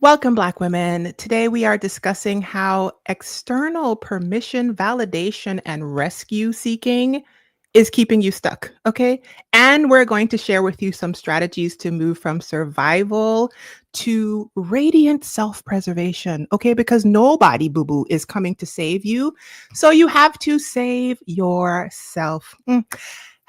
Welcome, Black women. Today we are discussing how external permission, validation, and rescue seeking is keeping you stuck. Okay. And we're going to share with you some strategies to move from survival to radiant self preservation. Okay. Because nobody, boo boo, is coming to save you. So you have to save yourself.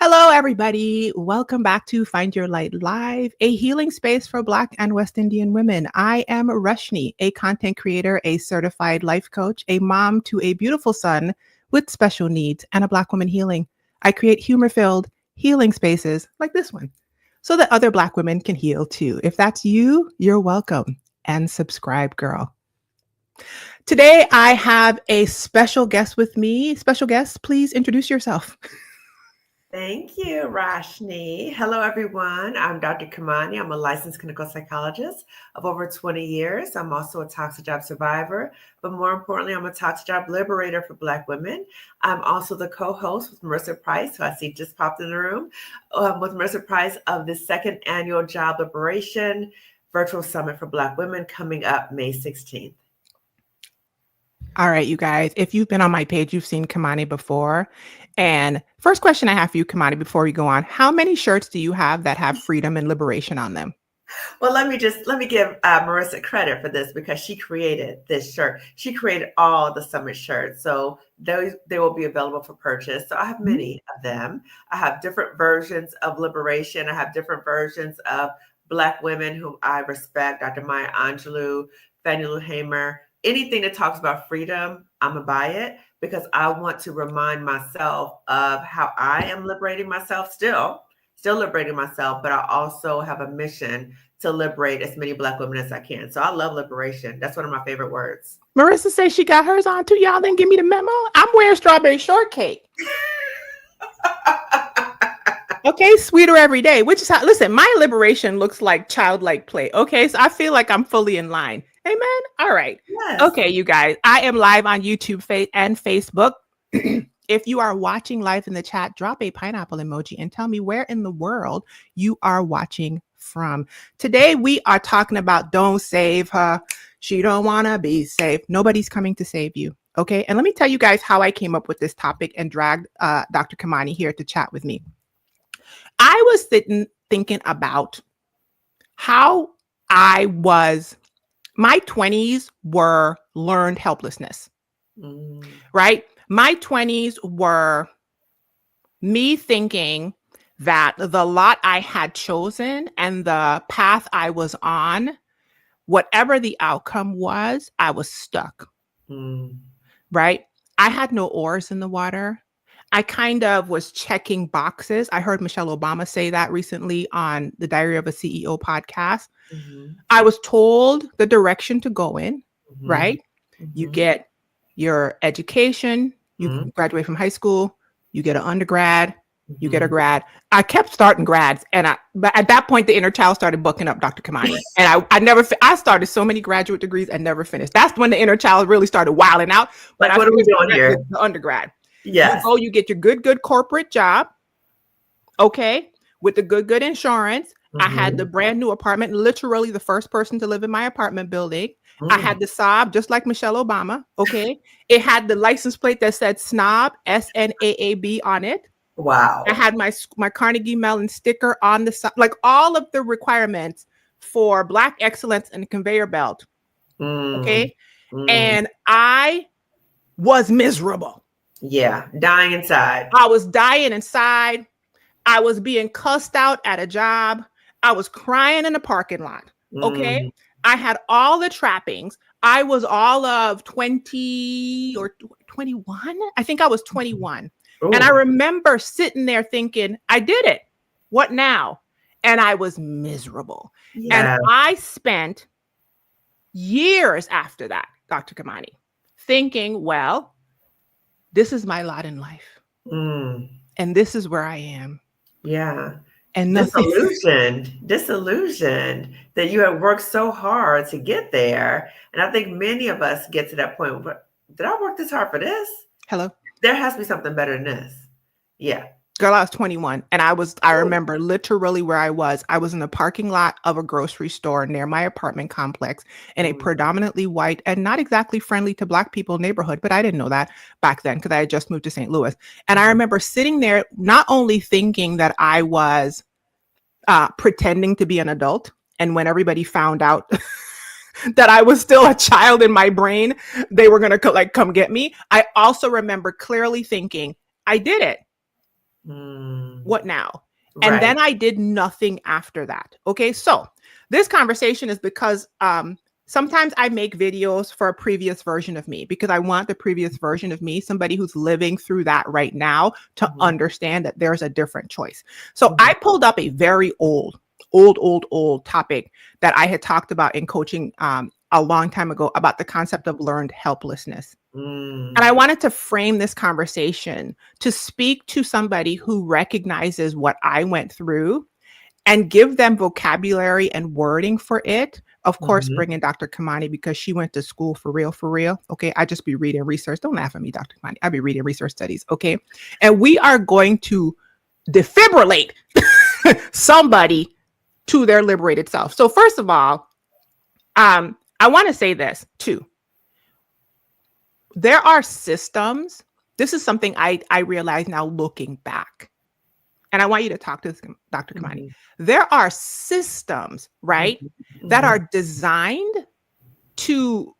Hello, everybody. Welcome back to Find Your Light Live, a healing space for Black and West Indian women. I am Rashni, a content creator, a certified life coach, a mom to a beautiful son with special needs, and a Black woman healing. I create humor-filled healing spaces like this one so that other Black women can heal too. If that's you, you're welcome. And subscribe, girl. Today, I have a special guest with me. Special guest, please introduce yourself. Thank you, Rashni. Hello, everyone. I'm Dr. Kimani. I'm a licensed clinical psychologist of over 20 years. I'm also a toxic job survivor, but more importantly, I'm a toxic job liberator for Black women. I'm also the co-host with Marissa Price, who I see just popped in the room, with Marissa Price of the second annual Job Liberation Virtual Summit for Black Women coming up May 16th. All right, you guys, if you've been on my page, you've seen Kimani before. And first question I have for you, Kimani, before we go on, how many shirts do you have that have freedom and liberation on them? Well, let me give Marissa credit for this because she created this shirt. She created all the summit shirts. So they will be available for purchase. So I have many of them. I have different versions of liberation. I have different versions of Black women whom I respect, Dr. Maya Angelou, Fannie Lou Hamer. Anything that talks about freedom, I'm going to buy it because I want to remind myself of how I am liberating myself still liberating myself, but I also have a mission to liberate as many Black women as I can. So I love liberation. That's one of my favorite words. Marissa says she got hers on too. Y'all didn't give me the memo. I'm wearing strawberry shortcake. Okay, sweeter every day, which is how, listen, my liberation looks like childlike play. Okay, so I feel like I'm fully in line. Amen. All right. Yes. Okay, you guys, I am live on YouTube and Facebook. If you are watching live in the chat, drop a pineapple emoji and tell me where in the world you are watching from. Today, we are talking about don't save her. She don't want to be saved. Nobody's coming to save you. Okay. And let me tell you guys how I came up with this topic and dragged Dr. Kimani here to chat with me. I was thinking about how my 20s were learned helplessness, right? My 20s were me thinking that the lot I had chosen and the path I was on, whatever the outcome was, I was stuck, right? I had no oars in the water. I kind of was checking boxes. I heard Michelle Obama say that recently on the Diary of a CEO podcast. I was told the direction to go in, right? You get your education, you graduate from high school, you get an undergrad, you get a grad. I kept starting grads, but at that point, the inner child started booking up, Dr. Kimani, and I started so many graduate degrees and never finished. That's when the inner child really started wilding out. But like, what are we doing here? The undergrad. Yes. You get your good corporate job. Okay. With the good insurance. I had the brand new apartment, literally the first person to live in my apartment building. I had the Saab, just like Michelle Obama. Okay. It had the license plate that said SNAAB, SNAAB on it. Wow. I had my Carnegie Mellon sticker on the side, like all of the requirements for Black excellence and conveyor belt. Okay. And I was miserable. Yeah, dying inside. I was dying inside. I was being cussed out at a job. I was crying in the parking lot. Okay. I had all the trappings. I was all of 20 or 21. I think I was 21. Ooh. And I remember sitting there thinking, I did it. What now? And I was miserable. Yeah. And I spent years after that, Dr. Kimani, thinking, well, this is my lot in life. And this is where I am. Yeah. And disillusioned that you have worked so hard to get there. And I think many of us get to that point. But did I work this hard for this? Hello. There has to be something better than this. Yeah. Girl, I was 21 and I remember literally where I was. I was in the parking lot of a grocery store near my apartment complex in a Mm, predominantly white and not exactly friendly to Black people neighborhood, but I didn't know that back then because I had just moved to St. Louis. And I mhm, remember sitting there, not only thinking that I was pretending to be an adult, and when everybody found out that I was still a child in my brain, they were going to like come get me. I also remember clearly thinking, I did it. mm. What now? And Right. then I did nothing after that. Okay. So this conversation is because sometimes I make videos for a previous version of me because I want the previous version of me, somebody who's living through that right now, to Mhm, understand that there's a different choice. So mhm, I pulled up a very old topic that I had talked about in coaching a long time ago about the concept of learned helplessness. And I mm. wanted to frame this conversation to speak to somebody who recognizes what I went through and give them vocabulary and wording for it. Of course, Mhm. bring in Dr. Kimani because she went to school for real, for real. Okay. I just be reading research. Don't laugh at me, Dr. Kimani. I be reading research studies. Okay. And we are going to defibrillate somebody to their liberated self. So, first of all, I want to say this too. There are systems. This is something I realize now looking back. And I want you to talk to this, Dr. Kamani. Mhm, There are systems, right, mhm, that mhm. are designed to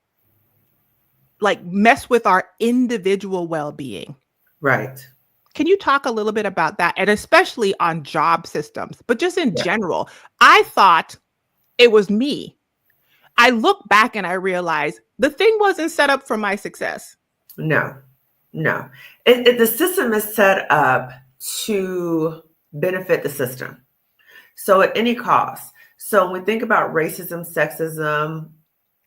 like mess with our individual well-being. Right. Can you talk a little bit about that? And especially on job systems, but just in Yeah. general, I thought it was me. I look back and I realize the thing wasn't set up for my success. No, no. The system is set up to benefit the system. So at any cost. So when we think about racism, sexism,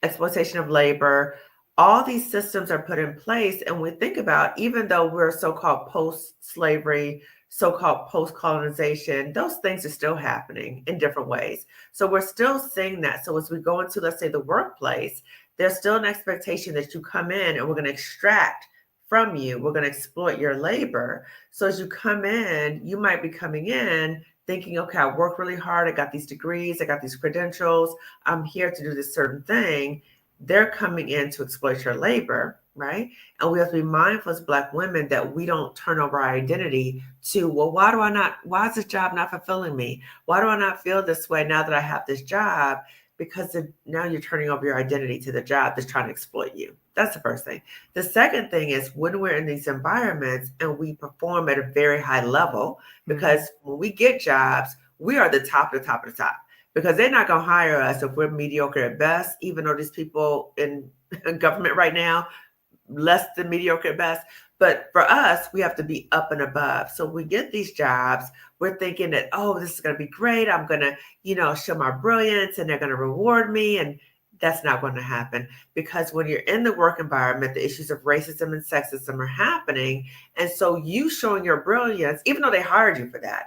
exploitation of labor, all these systems are put in place. And we think about, even though we're so-called post-slavery, so-called post-colonization, those things are still happening in different ways. So we're still seeing that. So as we go into, let's say, the workplace, there's still an expectation that you come in and we're going to extract from you. We're going to exploit your labor. So as you come in, you might be coming in thinking, okay, I work really hard. I got these degrees. I got these credentials. I'm here to do this certain thing. They're coming in to exploit your labor, right? And we have to be mindful as Black women that we don't turn over our identity to, well, why is this job not fulfilling me? Why do I not feel this way now that I have this job? Because now you're turning over your identity to the job that's trying to exploit you. That's the first thing. The second thing is when we're in these environments and we perform at a very high level, Mhm. because when we get jobs, we are the top of the top of the top because they're not going to hire us if we're mediocre at best, even though these people in government right now, less than mediocre at best. But for us, we have to be up and above. So we get these jobs, we're thinking that, oh, this is going to be great. I'm going to, show my brilliance and they're going to reward me. And that's not going to happen because when you're in the work environment, the issues of racism and sexism are happening. And so you showing your brilliance, even though they hired you for that,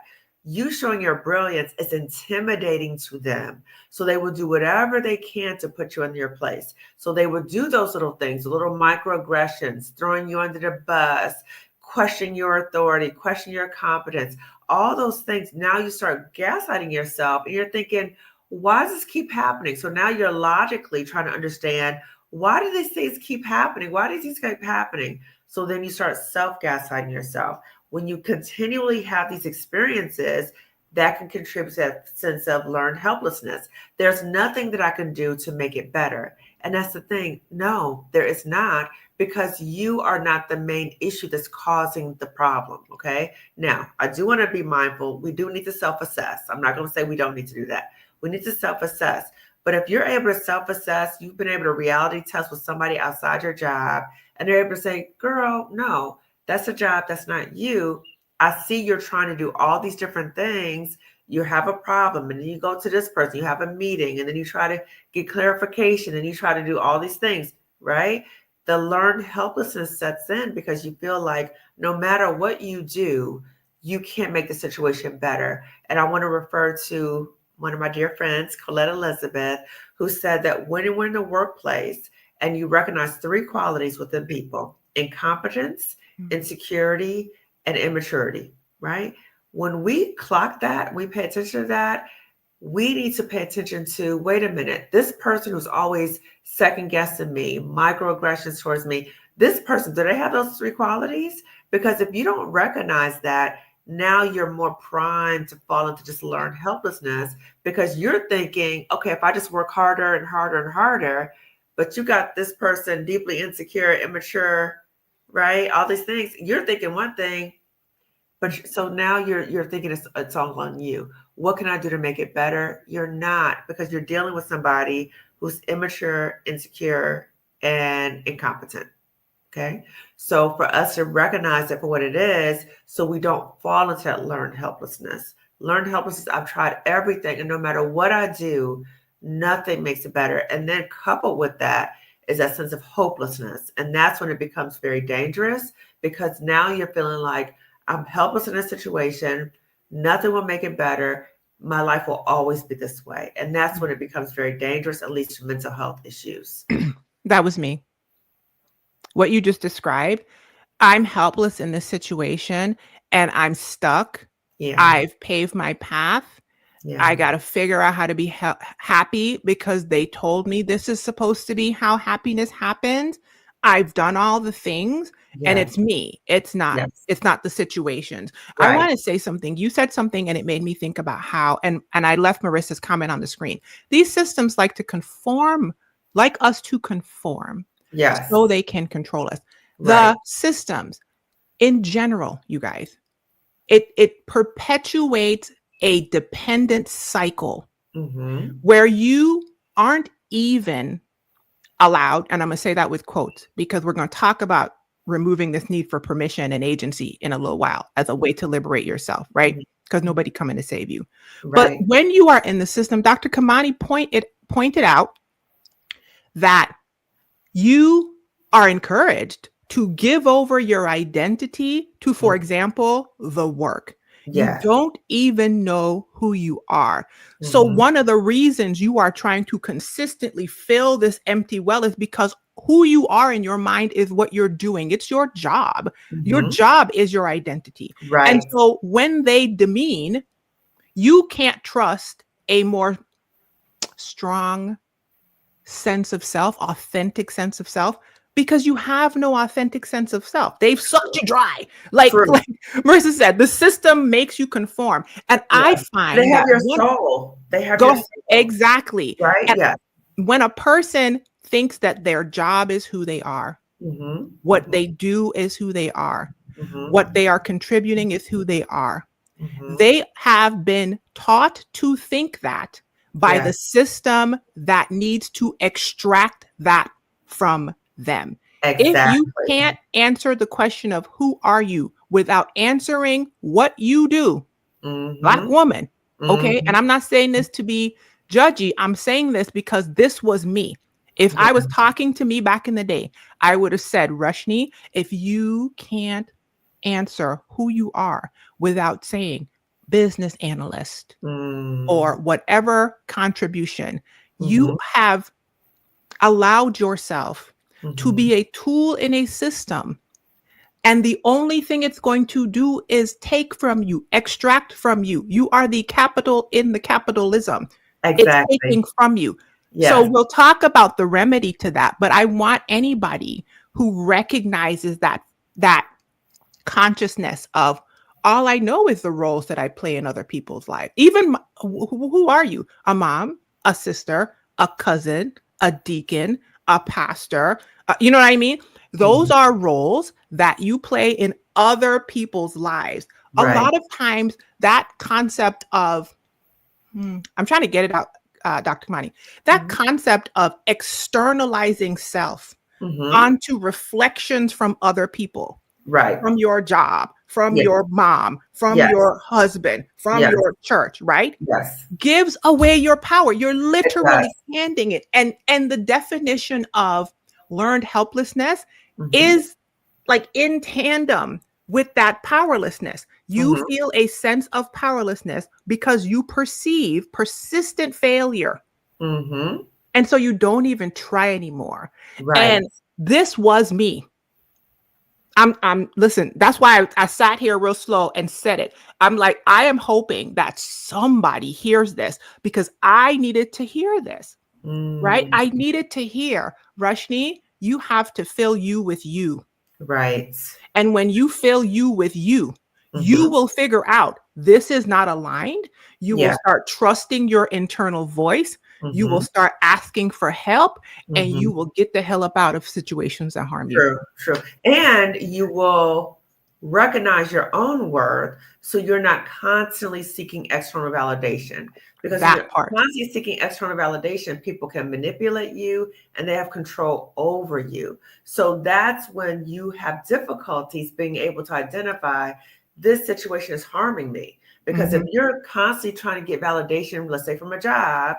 you showing your brilliance is intimidating to them. So they will do whatever they can to put you in your place. So they will do those little things, little microaggressions, throwing you under the bus, questioning your authority, questioning your competence, all those things. Now you start gaslighting yourself and you're thinking, why does this keep happening? So now you're logically trying to understand, why do these things keep happening? Why do these keep happening? So then you start self-gaslighting yourself. When you continually have these experiences, that can contribute to that sense of learned helplessness. There's nothing that I can do to make it better. And that's the thing. No, there is not, because you are not the main issue that's causing the problem. Okay. Now, I do want to be mindful. We do need to self assess. I'm not going to say we don't need to do that. We need to self assess. But if you're able to self assess, you've been able to reality test with somebody outside your job, and they're able to say, girl, no, that's a job, that's not you. I see you're trying to do all these different things. You have a problem, and then you go to this person, you have a meeting, and then you try to get clarification, and you try to do all these things, right? The learned helplessness sets in because you feel like no matter what you do, you can't make the situation better. And I want to refer to one of my dear friends, Colette Elizabeth, who said that when you're in the workplace and you recognize three qualities within people: incompetence, Mhm. insecurity, and immaturity. right? When we clock that, we pay attention to that, we need to pay attention to, wait a minute, this person who's always second guessing me, microaggressions towards me, this person, do they have those three qualities? Because if you don't recognize that, now you're more primed to fall into just learned helplessness because you're thinking, okay, if I just work harder and harder and harder, but you got this person deeply insecure, immature, right? All these things, you're thinking one thing, but so now you're thinking it's all on you. What can I do to make it better? You're not, because you're dealing with somebody who's immature, insecure, and incompetent. Okay. So for us to recognize it for what it is, so we don't fall into that learned helplessness. Learned helplessness, I've tried everything, and no matter what I do, nothing makes it better. And then coupled with that is that sense of hopelessness. And that's when it becomes very dangerous because now you're feeling like I'm helpless in a situation, nothing will make it better. My life will always be this way. And that's when it becomes very dangerous, at least for mental health issues. That was me. What you just described, I'm helpless in this situation and I'm stuck. Yeah. I've paved my path. I Yeah. got to figure out how to be happy because they told me this is supposed to be how happiness happens. I've done all the things and Yes. it's me. It's not Yes. the situations. I Right. want to say something. You said something and it made me think about how and I left Marissa's comment on the screen. These systems like to conform, like us to conform Yes. so they can control us. Right. The systems in general, you guys, it perpetuates a dependent cycle Mm-hmm. where you aren't even allowed, and I'm going to say that with quotes because we're going to talk about removing this need for permission and agency in a little while as a way to liberate yourself, right? Because Mm-hmm. nobody coming to save you. But Right. when you are in the system, Dr. Kimani pointed out that you are encouraged to give over your identity to, for example, the work. You Yes. don't even know who you are. So, Mm-hmm. one of the reasons you are trying to consistently fill this empty well is because who you are in your mind is what you're doing. It's your job. Your Mm-hmm. job is your identity. And Right. so, when they demean, you can't trust a more strong sense of self, authentic sense of self, because you have no authentic sense of self. They've sucked you dry. Like, True. like Marissa said, the system makes you conform. And Yeah. I They find have that your one soul. They have your go soul. exactly. Right? And Yes. when a person thinks that their job is who they are, Mm-hmm. what Mm-hmm. they do is who they are, what Mm-hmm. they are contributing is who they are. Mm-hmm. They have been taught to think that by the Yes. system that needs to extract that from them. If you Exactly. can't answer the question of who are you without answering what you do, Black Mm-hmm. woman, okay? Mm-hmm. And I'm not saying this to be judgy. I'm saying this because this was me. If Yeah. I was talking to me back in the day, I would have said, Rushni, if you can't answer who you are without saying business analyst Mm. or whatever contribution, you Mm-hmm. have allowed yourself to Mm-hmm. be a tool in a system. And the only thing it's going to do is take from you, extract from you. You are the capital in the capitalism. It's Exactly. taking from you. So Yes. we'll talk about the remedy to that, but I want anybody who recognizes that consciousness of all I know is the roles that I play in other people's life. Even who are you? A mom, a sister, a cousin, a deacon, a pastor. You know what I mean? Those Mm-hmm. are roles that you play in other people's lives. A Right. lot of times, that concept of, I'm trying to get it out, Dr. Mani, that Mm-hmm. concept of externalizing self Mm-hmm. onto reflections from other people, Right. from your job, from Yes. your mom, from Yes. your husband, from Yes. your church, right? Yes. Gives away your power. You're It does. literally handing it. And the definition of learned helplessness Mm-hmm. is like in tandem with that powerlessness. You Mm-hmm. feel a sense of powerlessness because you perceive persistent failure. Mm-hmm. And so you don't even try anymore. Right. And this was me. Listen, that's why I sat here real slow and said it. I'm like, I am hoping that somebody hears this because I needed to hear this, right? Mm, I needed to hear, Rushni, you have to fill you with you. right. And when you fill you with you Hmm. will figure out this is not aligned. You will Yeah. start trusting your internal voice. You will Hmm. start asking for help and Hmm. you will get the hell up out of situations that harm you. True, true. And you will recognize your own worth so you're not constantly seeking external validation. Because when That you're part. constantly seeking external validation, people can manipulate you and they have control over you. So that's when you have difficulties being able to identify this situation is harming me. Because if Mhm. you're constantly trying to get validation, let's say from a job,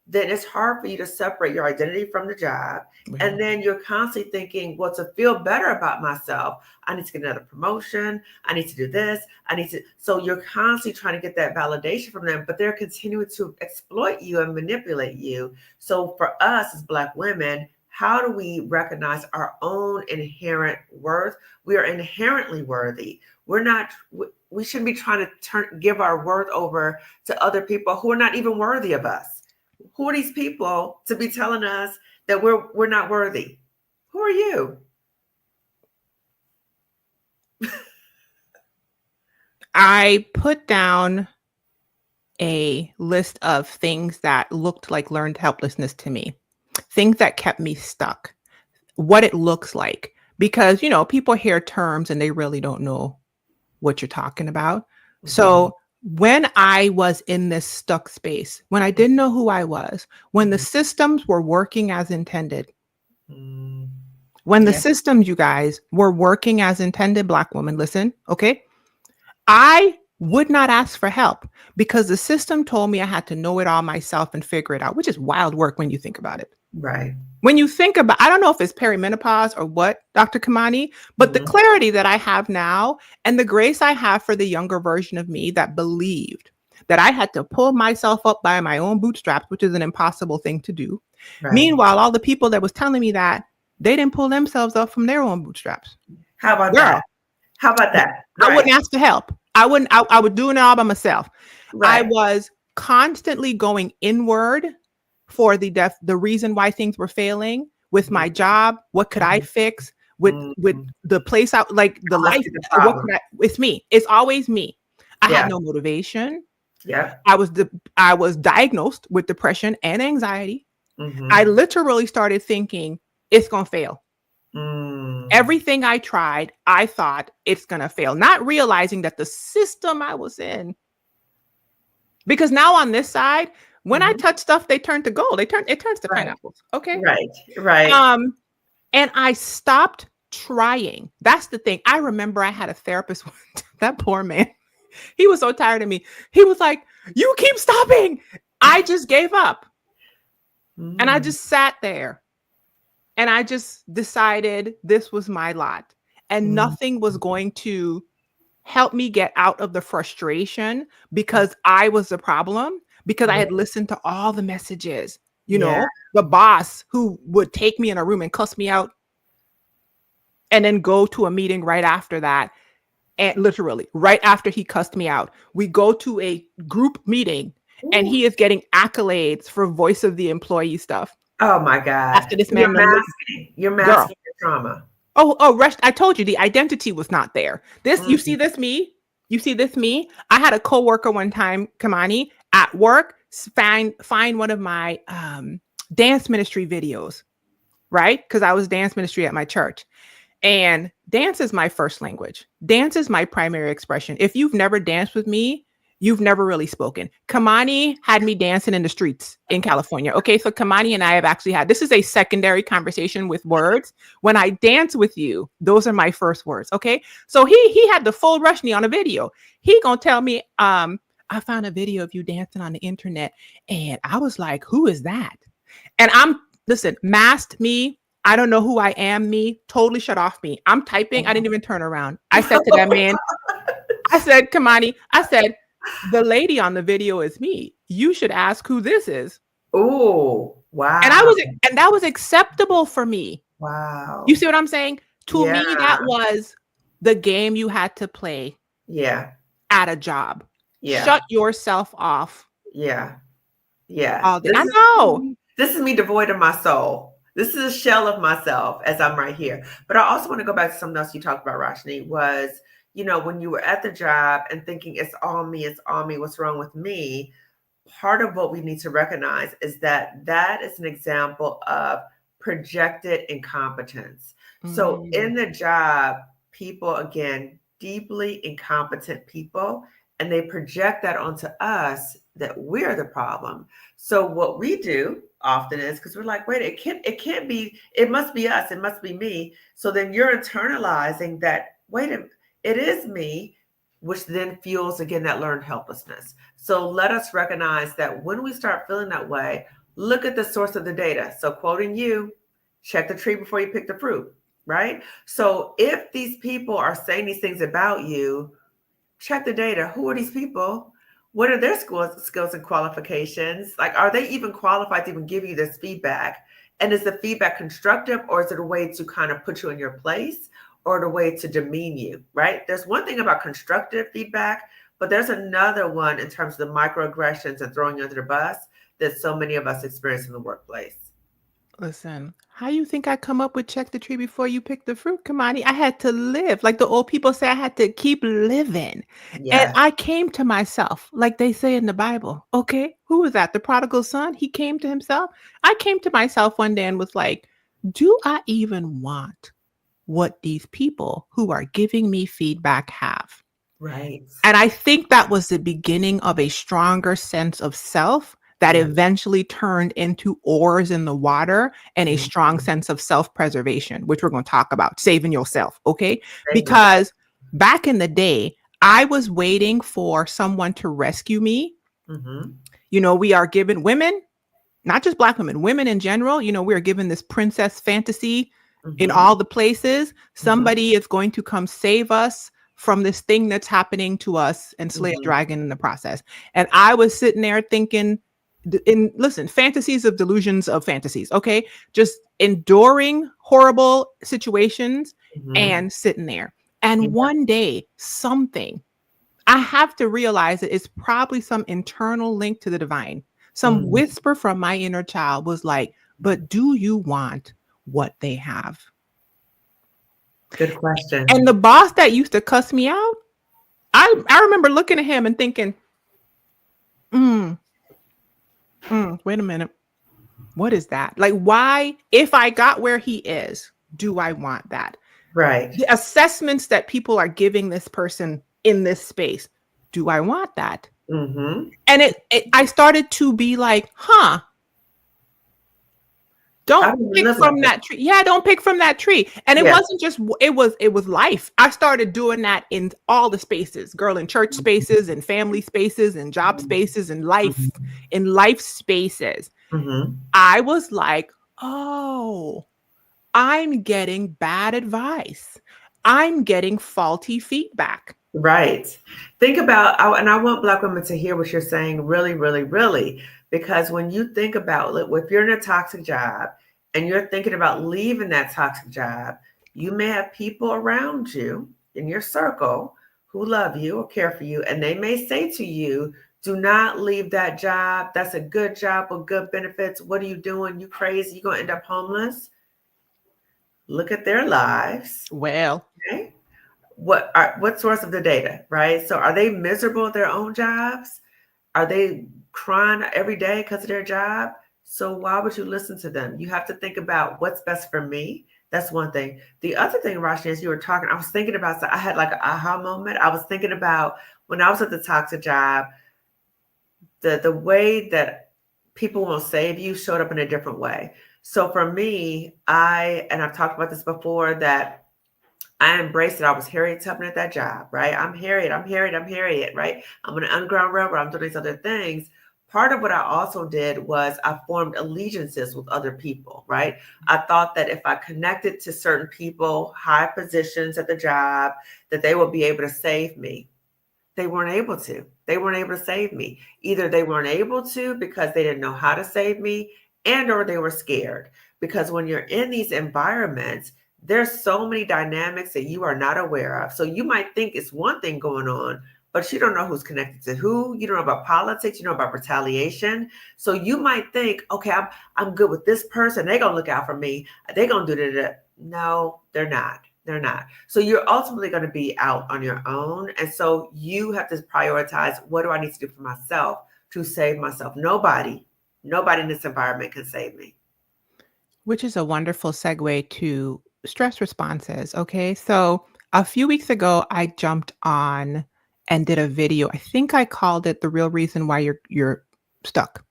then it's hard for you to separate your identity from the job, Yeah. and then you're constantly thinking, well, to feel better about myself, I need to get another promotion. I need to do this. I need to. So you're constantly trying to get that validation from them, but they're continuing to exploit you and manipulate you. So for us as Black women, how do we recognize our own inherent worth? We are inherently worthy. We're not. We shouldn't be trying to give our worth over to other people who are not even worthy of us. Who are these people to be telling us that we're not worthy? Who are you? I put down a list of things that looked like learned helplessness to me, things that kept me stuck, what it looks like. Because, people hear terms and they really don't know what you're talking about. Mhm, So when I was in this stuck space, when I didn't know who I was, when the mhm, systems were working as intended, mm. when the Yeah, systems, you guys, were working as intended, Black woman, listen, okay? I would not ask for help because the system told me I had to know it all myself and figure it out, which is wild work when you think about it. right. When you think about, I don't know if it's perimenopause or what, Dr. Kamani, but the Mhm, clarity that I have now and the grace I have for the younger version of me that believed that I had to pull myself up by my own bootstraps, which is an impossible thing to do. right. Meanwhile, all the people that was telling me that they didn't pull themselves up from their own bootstraps. How about Girl, that? How about that? I Right, wouldn't ask for help. I was doing it all by myself. I right. was constantly going inward for the reason why things were failing with Mhm, my job. What could I mhm, fix with mhm. the place out, like the I must life? be the What problem. could I? It's me. It's always me. I had Yeah, no motivation. yeah. I was diagnosed with depression and anxiety. I Mhm, literally started thinking it's gonna fail. mm. Everything I tried, I thought it's gonna fail, not realizing that the system I was in. Because now on this side, when I Mhm. touch stuff, they turn to gold. It turns to Right, pineapples. Okay. right, right. Um, and I stopped trying. That's the thing. I remember I had a therapist. That poor man. He was so tired of me. He was like, "You keep stopping." I just gave up, and I Mm, just sat there, and I just decided this was my lot, and mm, nothing was going to help me get out of the frustration because I was the problem, because I yeah, had listened to all the messages, yeah. the boss who would take me in a room and cuss me out and then go to a meeting right after that. And literally, right after he cussed me out, we go to a group meeting and Ooh. he is getting accolades for voice of the employee stuff. Oh my God. After this You're man, masking. You're girl, masking your trauma. Rest. I told you the identity was not there. You see Mhm. this me? You see this me? I had a coworker one time, Kimani, at work, find one of my dance ministry videos, right? Because I was dance ministry at my church. And dance is my first language. Dance is my primary expression. If you've never danced with me, you've never really spoken. Kamani had me dancing in the streets in California. Okay, so Kamani and I have actually had this is a secondary conversation with words. When I dance with you, those are my first words. Okay, so he had the full Rushni on a video. He gonna tell me, I found a video of you dancing on the internet, and I was like, who is that? And I'm listen, masked me. I don't know who I am, me, totally shut off me. I'm typing. I didn't even turn around. I said to that man, I said, Kamani, I said, the lady on the video is me. You should ask who this is. Oh, And I wow. was, and that was acceptable for me. You Wow. see what I'm saying? To Yeah. me, that was the game you had to play Yeah. at a job. Yeah. Shut yourself off Yeah. Yeah. all day. I know. This is me devoid of my soul. This is a shell of myself as I'm right here. But I also want to go back to something else you talked about, Rashni, was, when you were at the job and thinking it's all me, what's wrong with me? Part of what we need to recognize is that is an example of projected incompetence. So Mm, in the job, people, again, deeply incompetent people, and they project that onto us that we're the problem. So what we do often is, because we're like, wait, it can't be, it must be us, it must be me. So then you're internalizing that, wait, it is me, which then fuels again that learned helplessness. So let us recognize that when we start feeling that way, look at the source of the data. So quoting you, check the tree before you pick the fruit, right? So if these people are saying these things about you, check the data. Who are these people? What are their skills and qualifications? Like, are they even qualified to even give you this feedback? And is the feedback constructive, or is it a way to kind of put you in your place, or a way to demean you, right? There's one thing about constructive feedback, but there's another one in terms of the microaggressions and throwing you under the bus that so many of us experience in the workplace. listen, how you think I come up with check the tree before you pick the fruit, Kimani? I had to live. Like the old people say, I had to keep living. And Yes, I came to myself, like they say in the Bible. Okay, who was that? The prodigal son? He came to himself. I came to myself one day and was like, do I even want what these people who are giving me feedback have? right. And I think that was the beginning of a stronger sense of self that Yeah. eventually turned into oars in the water and a strong Mhm. sense of self-preservation, which we're going to talk about, saving yourself, okay? Save yourself. Because back in the day, I was waiting for someone to rescue me. Hmm. We are given women, not just black women, women in general, we are given this princess fantasy in Hmm. all the places. Hmm. Somebody is going to come save us from this thing that's happening to us and slay a Hmm. dragon in the process. And I was sitting there thinking, listen, fantasies of delusions of fantasies, okay? Just enduring horrible situations Hmm. and sitting there. Yeah. And one day, something I have to realize that it's probably some internal link to the divine. Some Mm. whisper from my inner child was like, but do you want what they have? Good And question. the boss that used to cuss me out, I remember looking at him and thinking, mm, wait a minute. What is that? Like, why, if I got where he is, do I want that? Right. The assessments that people are giving this person in this space, do I want that? Hmm. And I started to be like, huh, I don't didn't even pick look like from that. that tree. Yeah, don't pick from that tree. And it Yeah. wasn't just it was life. I started doing that in all the spaces, girl, in church spaces and family spaces and job spaces and life spaces. Hmm. I was like, "Oh, I'm getting bad advice. I'm getting faulty feedback." Right. Think about, and I want Black women to hear what you're saying really, really, really, because when you think about, if you're in a toxic job and you're thinking about leaving that toxic job, you may have people around you in your circle who love you or care for you, and they may say to you, do not leave that job. That's a good job with good benefits. What are you doing? You crazy? You're going to end up homeless. Look at their lives. Well, Okay. What source of the data, right? So are they miserable at their own jobs? Are they crying every day because of their job? So why would you listen to them? You have to think about what's best for me. That's one thing. The other thing, Rashni, as you were talking, I was thinking about, so I had like an aha moment. I was thinking about when I was at the toxic job, the way that people will save you showed up in a different way. So for me, and I've talked about this before, that I embraced it. I was Harriet Tubman at that job, right? I'm Harriet, I'm Harriet, I'm Harriet, right? I'm on an Underground Railroad, I'm doing these other things. Part of what I also did was I formed allegiances with other people, right? I thought that if I connected to certain people, high positions at the job, that they would be able to save me. They weren't able to. They weren't able to save me. Either they weren't able to because they didn't know how to save me, and or they were scared. Because when you're in these environments, There's so many dynamics that you are not aware of. So you might think it's one thing going on, but you don't know who's connected to who. You don't know about politics. You know about retaliation. So you might think, okay, I'm good with this person. They're gonna look out for me. They're gonna do that. No, they're not. They're not. So you're ultimately going to be out on your own. And so you have to prioritize, what do I need to do for myself to save myself? Nobody in this environment can save me. Which is a wonderful segue to stress responses. Okay. So a few weeks ago, I jumped on and did a video. I think I called it The Real Reason Why You're Stuck.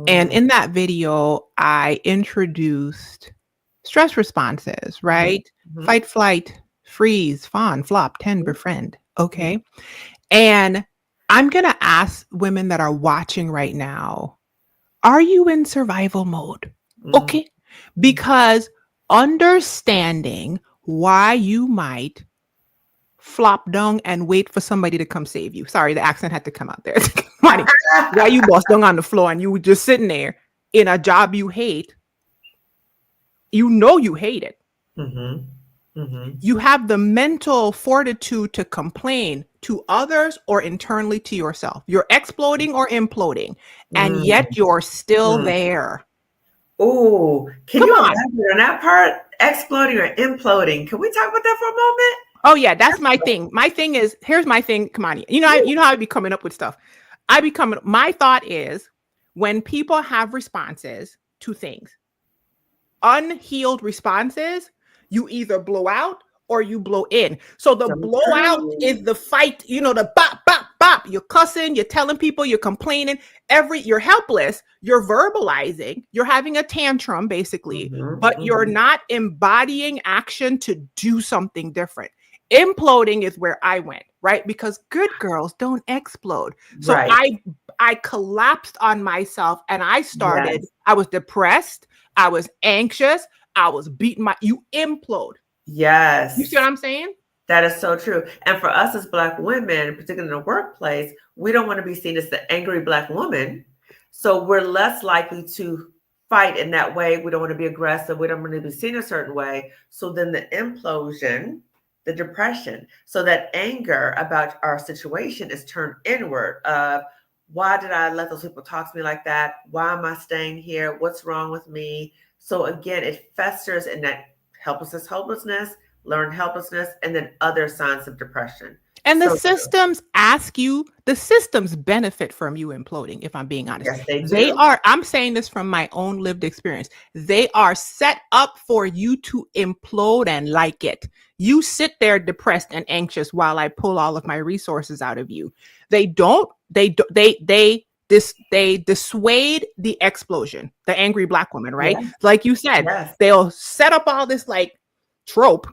And Mm-hmm. in that video, I introduced stress responses, right? Mm-hmm. Fight, flight, freeze, fawn, flop, tend, Mm-hmm. befriend. Okay. And I'm going to ask women that are watching right now, are you in survival mode? Mm-hmm. Okay. Because understanding why you might flop down and wait for somebody to come save you. Sorry, the accent had to come out there. Money. Why you boss down on the floor and you were just sitting there in a job you hate, you know you hate it. Mm-hmm. Mm-hmm. You have the mental fortitude to complain to others or internally to yourself. You're exploding or imploding, and yet you're still Mm-hmm. there. Oh, can Come you on. elaborate on that part? Exploding or imploding? Can we talk about that for a moment? Oh yeah, that's my thing. My thing is, here's my thing, Kimani. You know how I be coming up with stuff. My thought is, when people have responses to things, unhealed responses, you either blow out or you blow in. So the So blowout true. is the fight, the bop, bop, bop. You're cussing, you're telling people, you're complaining. You're helpless, you're verbalizing, you're having a tantrum, basically, Mm-hmm. but you're Mm-hmm. not embodying action to do something different. Imploding is where I went, right? Because good girls don't explode. So Right. I collapsed on myself and Yes. I was depressed, I was anxious, I was beating you implode. You see what Yes. I'm saying? That is so true. And for us as Black women, particularly in the workplace, we don't want to be seen as the angry Black woman. So we're less likely to fight in that way. We don't want to be aggressive. We don't want to be seen a certain way. So then the implosion, the depression, so that anger about our situation is turned inward of, why did I let those people talk to me like that? Why am I staying here? What's wrong with me? So again, it festers in that helplessness, hopelessness, learned helplessness, and then other signs of depression. And So true. the systems benefit from you imploding, if I'm being honest. Yes, they do. I'm saying this from my own lived experience. They are set up for you to implode and like it. You sit there depressed and anxious while I pull all of my resources out of you. They don't, they, do- they dissuade the explosion, the angry Black woman, right? Yes, Like you said, yes, they'll set up all this like trope,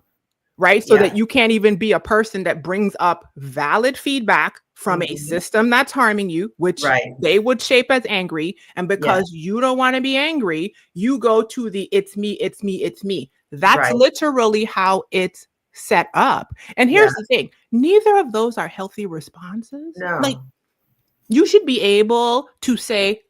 right? So that yes. you can't even be a person that brings up valid feedback from a Mhm. system that's harming you, which Right. they would shape as angry. And Yes, because you don't want to be angry, you go to the it's me, it's me, it's me. That's right. literally how it's set up. And Yeah. here's the thing, neither of those are healthy responses. Like, No. you should be able to say,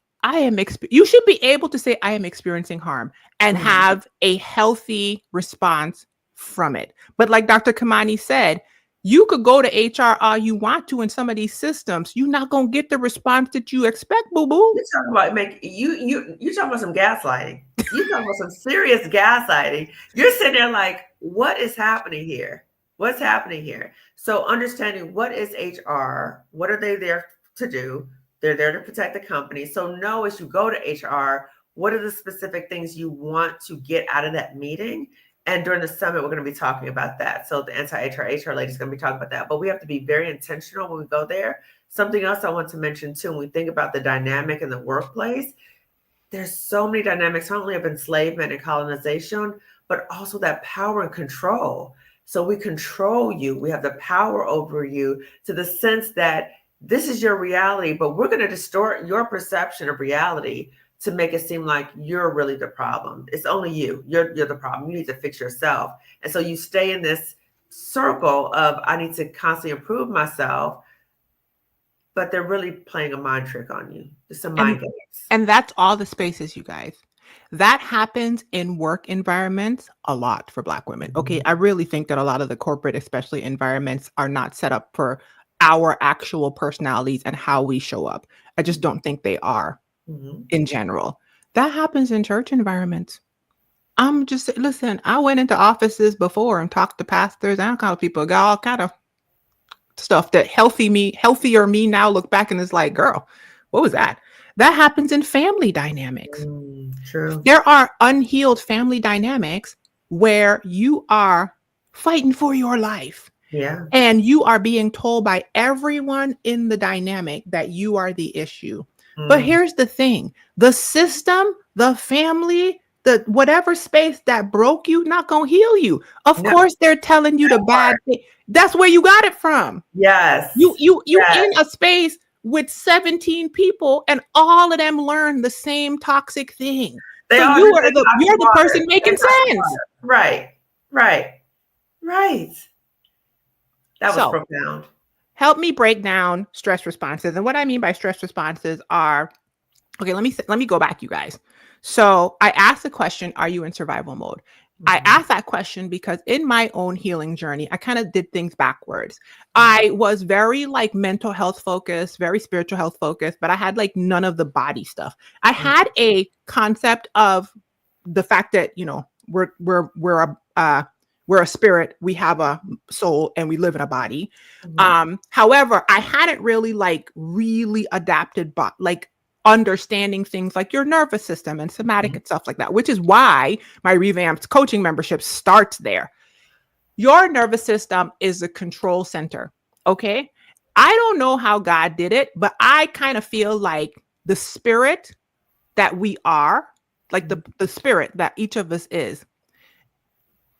you should be able to say, I am experiencing harm and Mhm. have a healthy response from it. But like Dr. Kimani said, you could go to HR all you want to in some of these systems. You're not going to get the response that you expect, boo boo. You're talking about you talking about some gaslighting. You talking about some serious gaslighting. You're sitting there like, what is happening here? What's happening here? So understanding, what is HR? What are they there to do? They're there to protect the company. So know, as you go to HR, what are the specific things you want to get out of that meeting? And during the summit, we're going to be talking about that. So the anti-HR lady is going to be talking about that. But we have to be very intentional when we go there. Something else I want to mention too, when we think about the dynamic in the workplace, there's so many dynamics, not only of enslavement and colonization, but also that power and control. So we control you. We have the power over you, to the sense that this is your reality, but we're going to distort your perception of reality to make it seem like you're really the problem. It's only you. You're the problem. You need to fix yourself. And so you stay in this circle of, I need to constantly improve myself, but they're really playing a mind trick on you. It's a And mind games. and that's all the spaces, you guys. That happens in work environments a lot for Black women. Okay, I really think that a lot of the corporate, especially environments, are not set up for our actual personalities and how we show up. I just don't think they are Mhm. in general. That happens in church environments. I'm just listen, I went into offices before and talked to pastors and kind of people, got all kind of stuff that healthier me now look back and is like, girl, what was that? That happens in family dynamics. True. There are unhealed family dynamics where you are fighting for your life Yeah. and you are being told by everyone in the dynamic that you are the issue. But Mm. here's the thing, the system, the family, the whatever space that broke you, not gonna heal you. Of No, course, they're telling you the that bad part. thing. That's where you got it from. You Yes. you you Yes. in a space with 17 people and all of them learn the same toxic thing. They So all drink their you're toxic the water. person Their making toxic sense. water. Right. Right. Right. That was So profound. help me break down stress responses. And what I mean by stress responses are okay, let me go back, you guys. So I asked the question, are you in survival mode? I Mhm. asked that question because in my own healing journey, I kind of did things backwards. Mhm. I was very like mental health focused, very spiritual health focused, but I had like none of the body stuff. I Mhm. had a concept of the fact that, we're a spirit, we have a soul, and we live in a body. Mhm. However, I hadn't really like really adapted, but like understanding things like your nervous system and somatic Mhm. and stuff like that, which is why my revamped coaching membership starts there. Your nervous system is a control center. Okay. I don't know how God did it, but I kind of feel like the spirit that we are, like the spirit that each of us is,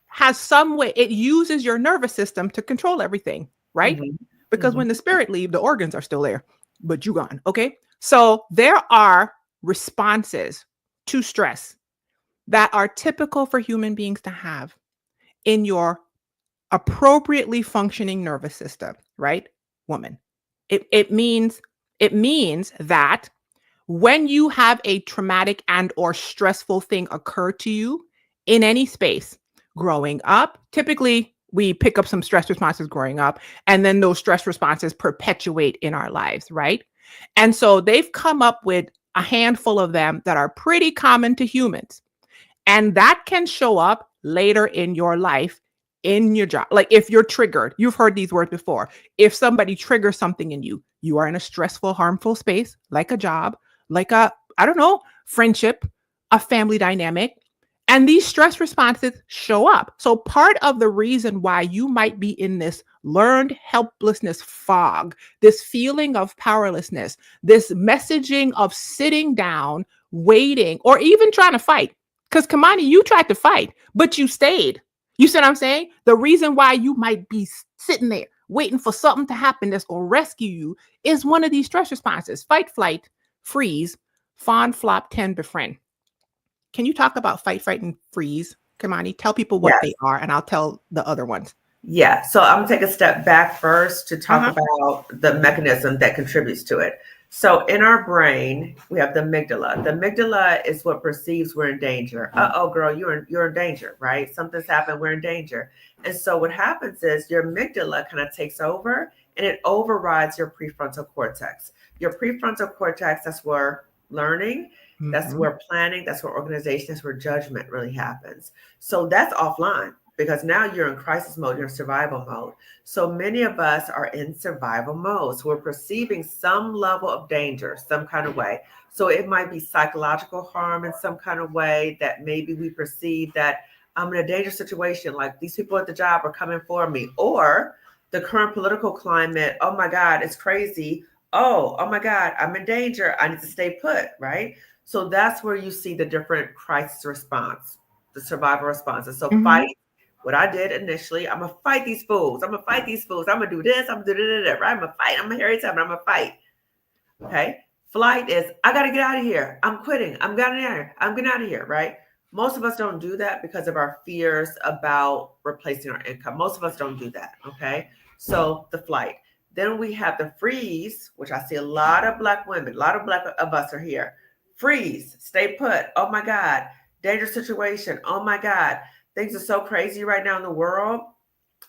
has some way, it uses your nervous system to control everything, right? Mhm. Because Mhm. when the spirit leaves, the organs are still there, but you gone. Okay. So there are responses to stress that are typical for human beings to have in your appropriately functioning nervous system, right? Woman. It means that when you have a traumatic and or stressful thing occur to you in any space growing up, typically we pick up some stress responses growing up and then those stress responses perpetuate in our lives, right? And so they've come up with a handful of them that are pretty common to humans, and that can show up later in your life, in your job. Like if you're triggered, you've heard these words before. If somebody triggers something in you, you are in a stressful, harmful space, like a job, like I don't know, friendship, a family dynamic. And these stress responses show up. So, part of the reason why you might be in this learned helplessness fog, this feeling of powerlessness, this messaging of sitting down, waiting, or even trying to fight. Because Kimani, you tried to fight, but you stayed. You see what I'm saying? The reason why you might be sitting there waiting for something to happen that's going to rescue you is one of these stress responses: fight, flight, freeze, fawn, flop, tend, befriend. Can you talk about fight, fright, and freeze, Kimani? Tell people what Yes. they are, and I'll tell the other ones. Yeah. So I'm gonna take a step back first to Uh talk huh. about the mechanism that contributes to it. So in our brain, we have the amygdala. The amygdala is what perceives we're in danger. Oh, girl, you're in danger, right? Something's happened. We're in danger. And so what happens is your amygdala kind of takes over and it overrides your prefrontal cortex. Your prefrontal cortex, that's where learning, that's Mm-hmm. where planning, that's where organization, that's where judgment really happens. So that's offline because now you're in crisis mode, you're in survival mode. So many of us are in survival mode. So we're perceiving some level of danger, some kind of way. So it might be psychological harm in some kind of way that maybe we perceive that I'm in a dangerous situation, like these people at the job are coming for me, or the current political climate, oh my God, it's crazy. Oh my God, I'm in danger. I need to stay put, right? So that's where you see the different crisis response, the survival responses. So Mm-hmm. fight, what I did initially, I'm gonna fight these fools. I'm gonna fight these fools. I'm gonna do this. I'm gonna do that. Right? I'm gonna fight. I'm gonna Harry Tubman. I'm gonna fight. Okay. Flight is I gotta get out of here. I'm quitting. I'm getting out of here. I'm getting out of here. Right. Most of us don't do that because of our fears about replacing our income. Most of us don't do that. Okay. So the flight. Then we have the freeze, which I see a lot of Black women, a lot of Black of us are here. freeze, stay put. Oh my God, dangerous situation. Oh my God, things are so crazy right now in the world.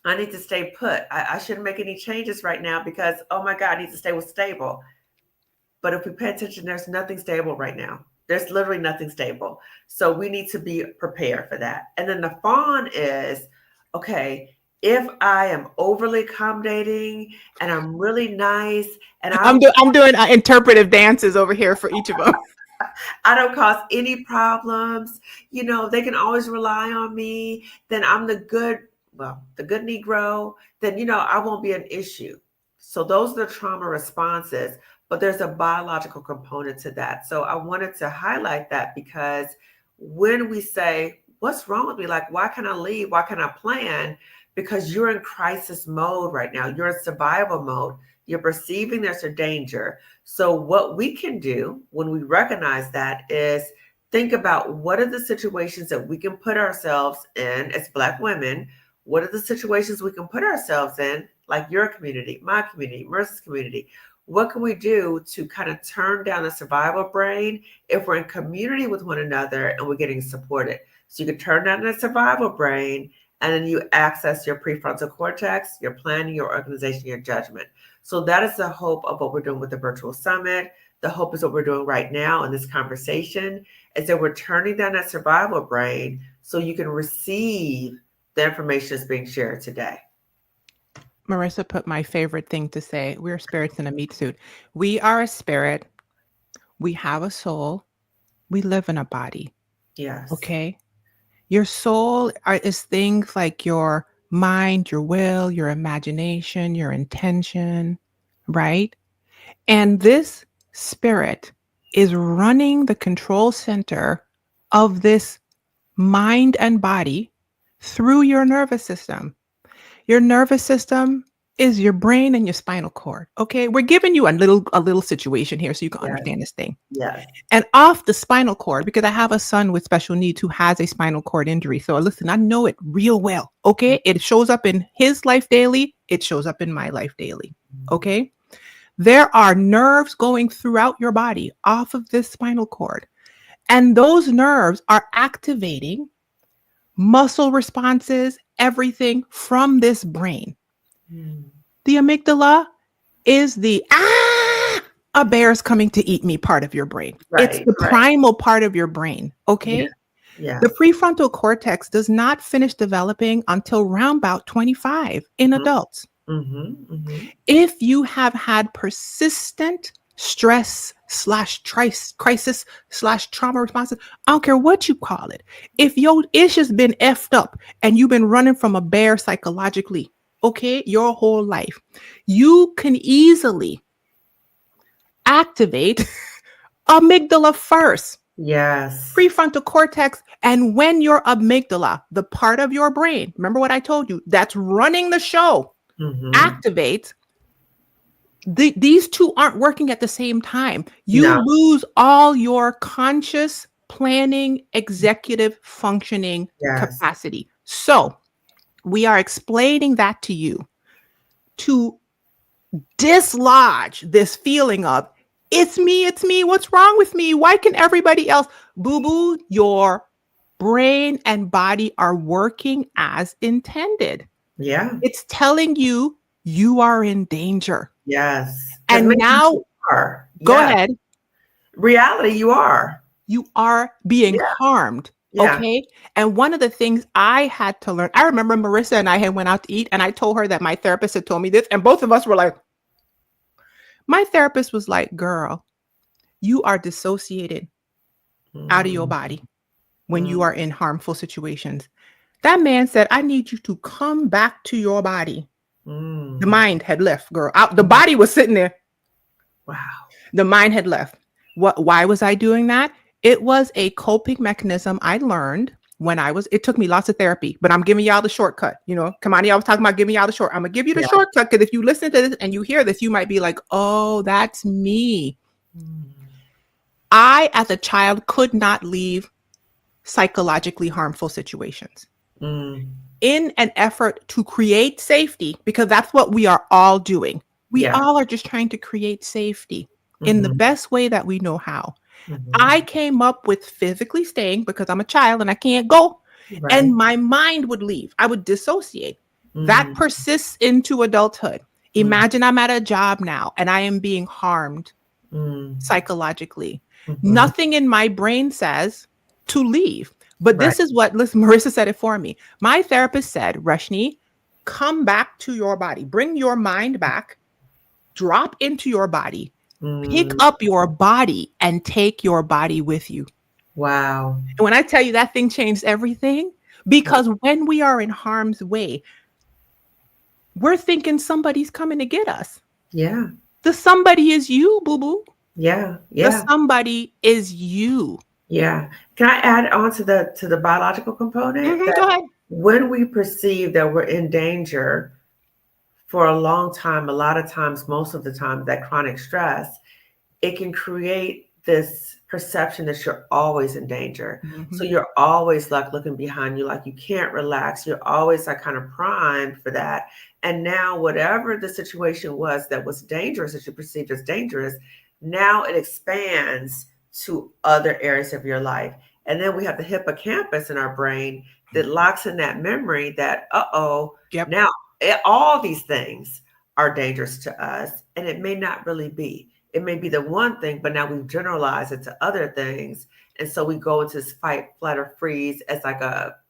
I need to stay put. I shouldn't make any changes right now because, oh my God, I need to stay stable. But if we pay attention, there's nothing stable right now. There's literally nothing stable. So we need to be prepared for that. And then the fawn is, okay, if I am overly accommodating and I'm really nice and I'm doing interpretive dances over here for each of them. I don't cause any problems, they can always rely on me, then I'm the good Negro, then, I won't be an issue. So those are the trauma responses, but there's a biological component to that. So I wanted to highlight that because when we say, what's wrong with me? Like, why can't I leave? Why can't I plan? Because you're in crisis mode right now. You're in survival mode. You're perceiving there's a danger. So what we can do when we recognize that is think about what are the situations that we can put ourselves in as Black women. What are the situations we can put ourselves in, like your community, my community, Marissa's community? What can we do to kind of turn down the survival brain if we're in community with one another and we're getting supported? So you can turn down the survival brain and then you access your prefrontal cortex, your planning, your organization, your judgment. So that is the hope of what we're doing with the virtual summit. The hope is what we're doing right now in this conversation is that we're turning down that survival brain so you can receive the information that's being shared today. Marissa put my favorite thing to say. We're spirits in a meat suit. We are a spirit. We have a soul. We live in a body. Yes. Okay. Your soul is things like your mind, your will, your imagination, your intention, right? And this spirit is running the control center of this mind and body through your nervous system. Your nervous system is your brain and your spinal cord. Okay, we're giving you a little situation here so you can understand this thing. Yes. And off the spinal cord, because I have a son with special needs who has a spinal cord injury. So listen, I know it real well. Okay, it shows up in his life daily. It shows up in my life daily. Okay, there are nerves going throughout your body off of this spinal cord, and those nerves are activating muscle responses, everything from this brain. The amygdala is the a bear's coming to eat me part of your brain. Right, it's the primal part of your brain. Okay. Yeah. The prefrontal cortex does not finish developing until around about 25 in adults. If you have had persistent stress / crisis / trauma responses, I don't care what you call it. If your ish has been effed up and you've been running from a bear psychologically, okay, your whole life, you can easily activate amygdala first. Yes. Prefrontal cortex. And when your amygdala, the part of your brain, remember what I told you, that's running the show, activates, these two aren't working at the same time. You lose all your conscious planning, executive functioning capacity. So we are explaining that to you to dislodge this feeling of it's me, what's wrong with me? Why can everybody else? Boo-boo, your brain and body are working as intended. Yeah. It's telling you you are in danger. Yes. And now, go ahead. Reality, you are. You are being harmed. Okay. And one of the things I had to learn, I remember Marissa and I had went out to eat and I told her that my therapist had told me this. And both of us were like, my therapist was like, girl, you are dissociated out of your body when you are in harmful situations. That man said, I need you to come back to your body. The mind had left, girl. The body was sitting there. Wow. The mind had left. Why was I doing that? It was a coping mechanism I learned when it took me lots of therapy, but I'm giving y'all the shortcut. Kimani, I was talking about giving y'all the short. I'm going to give you the shortcut because if you listen to this and you hear this, you might be like, oh, that's me. I, as a child, could not leave psychologically harmful situations. In an effort to create safety, because that's what we are all doing. We all are just trying to create safety in the best way that we know how. I Mhm. came up with physically staying because I'm a child and I can't go, and Right. my mind would leave. I would dissociate. That Mhm. persists into adulthood. Mm. Imagine I'm at a job now and I am being harmed Mm. psychologically. Mhm. Nothing in my brain says to leave. But Right. this is what, listen, Marissa said it for me. My therapist said, Rashni, come back to your body, bring your mind back, drop into your body, pick Mm. up your body, and take your body with you. Wow. And when I tell you that thing changed everything, Wow. because when we are in harm's way, we're thinking somebody's coming to get us. Yeah. The somebody is you, boo boo. Yeah. The Yeah. somebody is you. Yeah. Can I add on to the biological component Mhm, that go ahead. when we perceive that we're in danger for a long time, a lot of times, most of the time, that chronic stress, it can create this perception that you're always in danger. So Mhm. you're always like looking behind you, like you can't relax. You're always like kind of primed for that. And now, whatever the situation was that was dangerous, that you perceived as dangerous, now it expands to other areas of your life. And then we have the hippocampus in our brain that locks in that memory that, Yep. now all these things are dangerous to us. And it may not really be. It may be the one thing, but now we've generalized it to other things. And so we go into this fight, flight, or freeze as like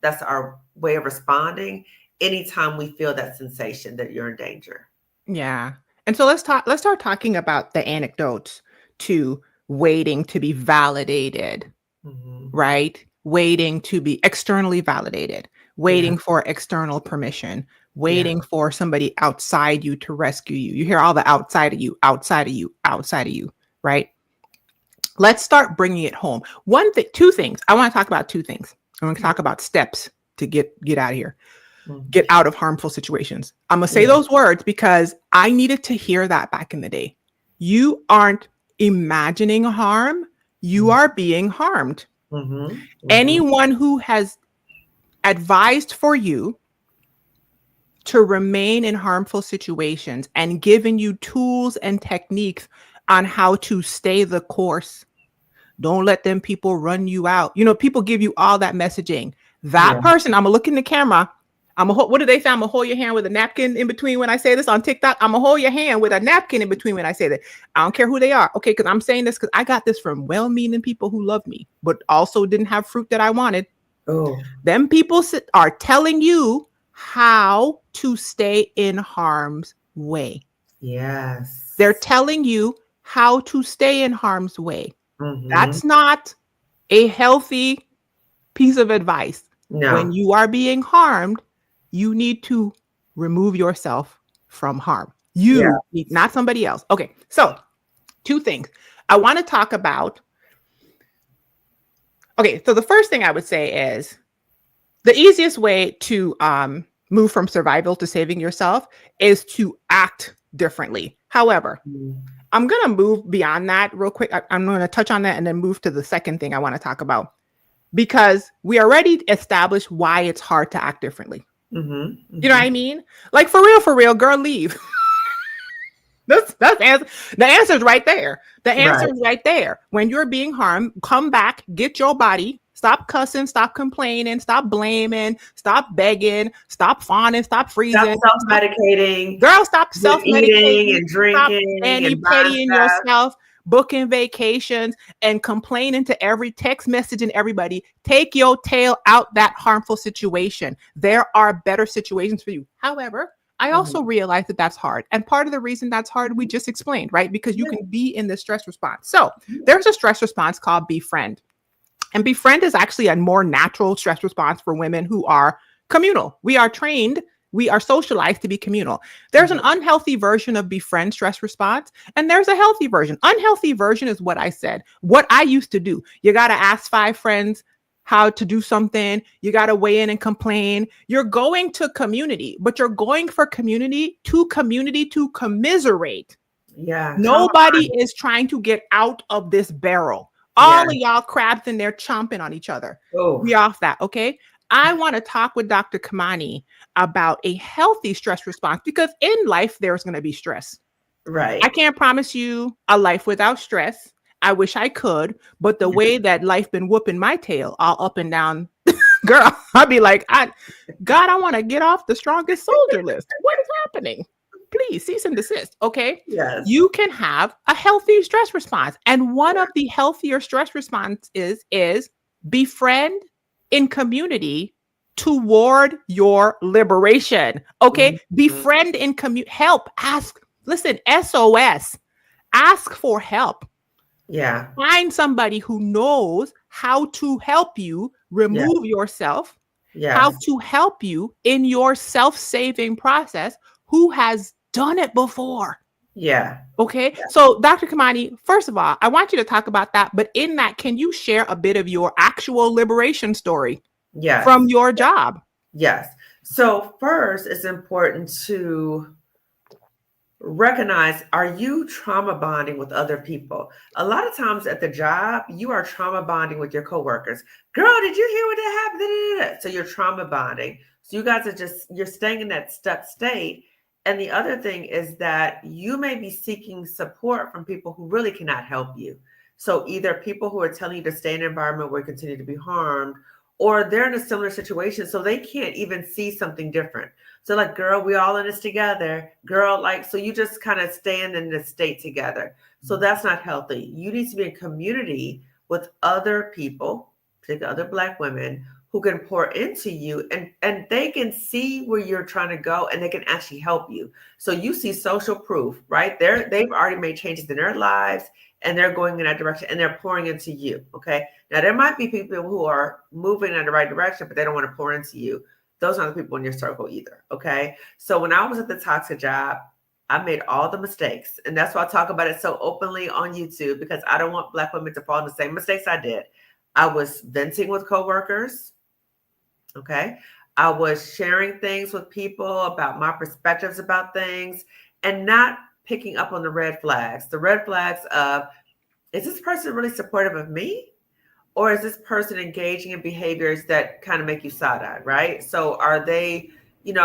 that's our way of responding anytime we feel that sensation that you're in danger. Yeah. And so let's start talking about the anecdotes to waiting to be validated, Hmm. right? Waiting to be externally validated, Yeah. waiting for external permission, Yeah. waiting for somebody outside you to rescue you. You hear all the outside of you, outside of you, outside of you, right? Let's start bringing it home. One thing, two things. I want to talk about two things. I want to talk about steps to get out of here, Mhm. get out of harmful situations. I'm going to say Yeah. those words because I needed to hear that back in the day. You aren't imagining harm, you are being harmed. Mm-hmm. Mm-hmm. Anyone who has advised for you to remain in harmful situations and given you tools and techniques on how to stay the course. Don't let them people run you out. You know, people give you all that messaging. That Yeah. person, I'm gonna look in the camera. What do they say? I'm gonna hold your hand with a napkin in between when I say this on TikTok. I'm gonna hold your hand with a napkin in between when I say that. I don't care who they are. Okay, because I'm saying this because I got this from well-meaning people who love me, but also didn't have fruit that I wanted. Oh, Them people are telling you how to stay in harm's way. They're yes. telling you how to stay in harm's way. Mm-hmm. That's not a healthy piece of advice. When No. you are being harmed, you need to remove yourself from harm. Yeah. You need, not somebody else. Okay, so two things. I want to talk about. Okay, so the first thing I would say is the easiest way to move from survival to saving yourself is to act differently. However, Mm. I'm going to move beyond that real quick. I'm going to touch on that and then move to the second thing I want to talk about because we already established why it's hard to act differently. Mm-hmm. You know what Mm-hmm. I mean? Like for real, girl, leave. The answer's right there. The Right. answer's right there. When you're being harmed, come back, get your body, stop cussing, stop complaining, stop blaming, stop begging, stop fawning, stop Stop freezing, stop, self-medicating girl, stop with eating self-medicating, and stop drinking any and buying pettying stuff. yourself, booking vacations, and complaining to every text message and everybody. Take your tail out that harmful situation. There are better situations for you. However, I Mhm. also realize that that's hard. And part of the reason that's hard, we just explained, right? Because you Yeah. can be in the stress response. So there's a stress response called befriend. And befriend is actually a more natural stress response for women who are communal. We are trained, we are socialized to be communal. There's an Mhm. unhealthy version of befriend stress response, and there's a healthy version. Unhealthy version is what I said, what I used to do. You got to ask 5 friends how to do something. You got to weigh in and complain. You're going to community, but you're going for community to commiserate. Yeah. Trauma Nobody bonding. is trying to get out of this barrel. Yeah. All of y'all crabs in there chomping on each other. Oh. We off that, okay? I want to talk with Dr. Kimani about a healthy stress response because in life there's going to be stress. I Right. can't promise you a life without stress. I wish I could, but the way that life been whooping my tail all up and down, girl, I'd be like, God, I want to get off the strongest soldier list. What is happening? Please cease and desist. Okay. Yes. You can have a healthy stress response. And one of the healthier stress responses is befriend in community toward your liberation. Okay. Mhm. Befriend in community. Help. Ask. Listen, SOS. Ask for help. Yeah. Find somebody who knows how to help you Yeah. remove yourself, how Yes. to help you in your self-saving process, who has done it before. Yeah. Okay. So, Dr. Kimani, first of all, I want you to talk about that. But in that, can you share a bit of your actual liberation story Yes. from your job? Yes. So first, it's important to recognize, are you trauma bonding with other people? A lot of times at the job, you are trauma bonding with your coworkers. Girl, did you hear what that happened? Da, da, da. So you're trauma bonding. So you guys are you're staying in that stuck state. And the other thing is that you may be seeking support from people who really cannot help you. So either people who are telling you to stay in an environment where you continue to be harmed, or they're in a similar situation, so they can't even see something different. So like, girl, we all in this together. Girl, like, so you just kind of stand in the state together. So that's not healthy. You need to be in community with other people, particularly other Black women, who can pour into you, and they can see where you're trying to go, and they can actually help you. So you see social proof, right? They've already made changes in their lives, and they're going in that direction, and they're pouring into you. Okay. Now there might be people who are moving in the right direction, but they don't want to pour into you. Those aren't the people in your circle either. Okay. So when I was at the toxic job, I made all the mistakes. And that's why I talk about it so openly on YouTube, because I don't want Black women to fall in the same mistakes I did. I was venting with coworkers. Okay. I was sharing things with people about my perspectives about things, and not picking up on the red flags. The red flags of, is this person really supportive of me? Or is this person engaging in behaviors that kind of make you side-eyed, right? So are they, if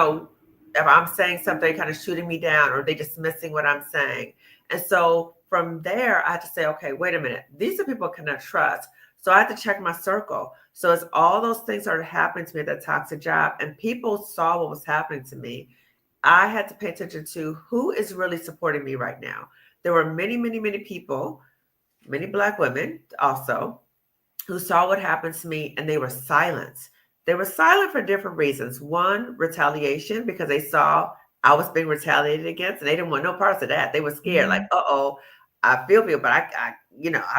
I'm saying something, kind of shooting me down, or are they dismissing what I'm saying? And so from there, I had to say, okay, wait a minute. These are people I cannot trust. So I had to check my circle. So as all those things started happening to me at that toxic job, and people saw what was happening to me, I had to pay attention to who is really supporting me right now. There were many, many, many people, many Black women also, who saw what happened to me, and they were silenced. They were silent for different reasons. One, retaliation, because they saw I was being retaliated against, and they didn't want no parts of that. They were scared, like, uh-oh, I feel you, but I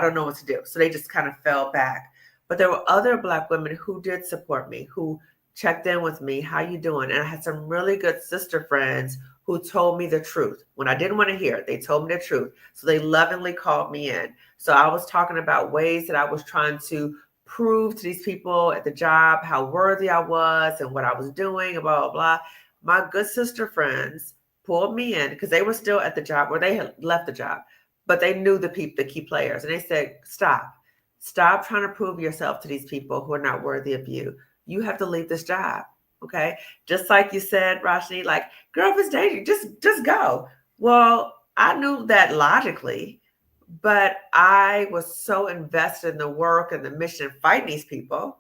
don't know what to do. So they just kind of fell back. But there were other Black women who did support me, who checked in with me. How you doing? And I had some really good sister friends who told me the truth. When I didn't want to hear it, they told me the truth. So they lovingly called me in. So I was talking about ways that I was trying to prove to these people at the job how worthy I was and what I was doing, and blah, blah, blah. My good sister friends pulled me in because they were still at the job, or they had left the job, but they knew the key players. And they said, stop trying to prove yourself to these people who are not worthy of you. You have to leave this job. Okay. Just like you said, Rashni, like, girl, if it's dangerous, just go. Well, I knew that logically, but I was so invested in the work and the mission, fighting these people,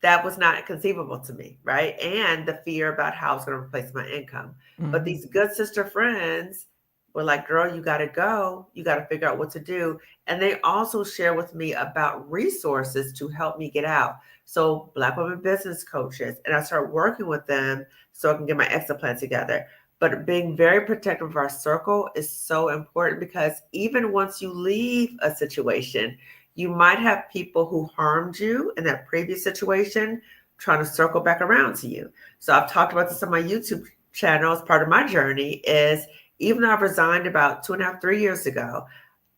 that was not conceivable to me, right? And the fear about how I was going to replace my income. But Mhm. these good sister friends were like, girl, you got to go. You got to figure out what to do. And they also share with me about resources to help me get out. So Black women business coaches, and I started working with them so I can get my exit plan together. But being very protective of our circle is so important, because even once you leave a situation, you might have people who harmed you in that previous situation trying to circle back around to you. So I've talked about this on my YouTube channel as part of my journey, is even though I've resigned about 2.5, 3 years ago,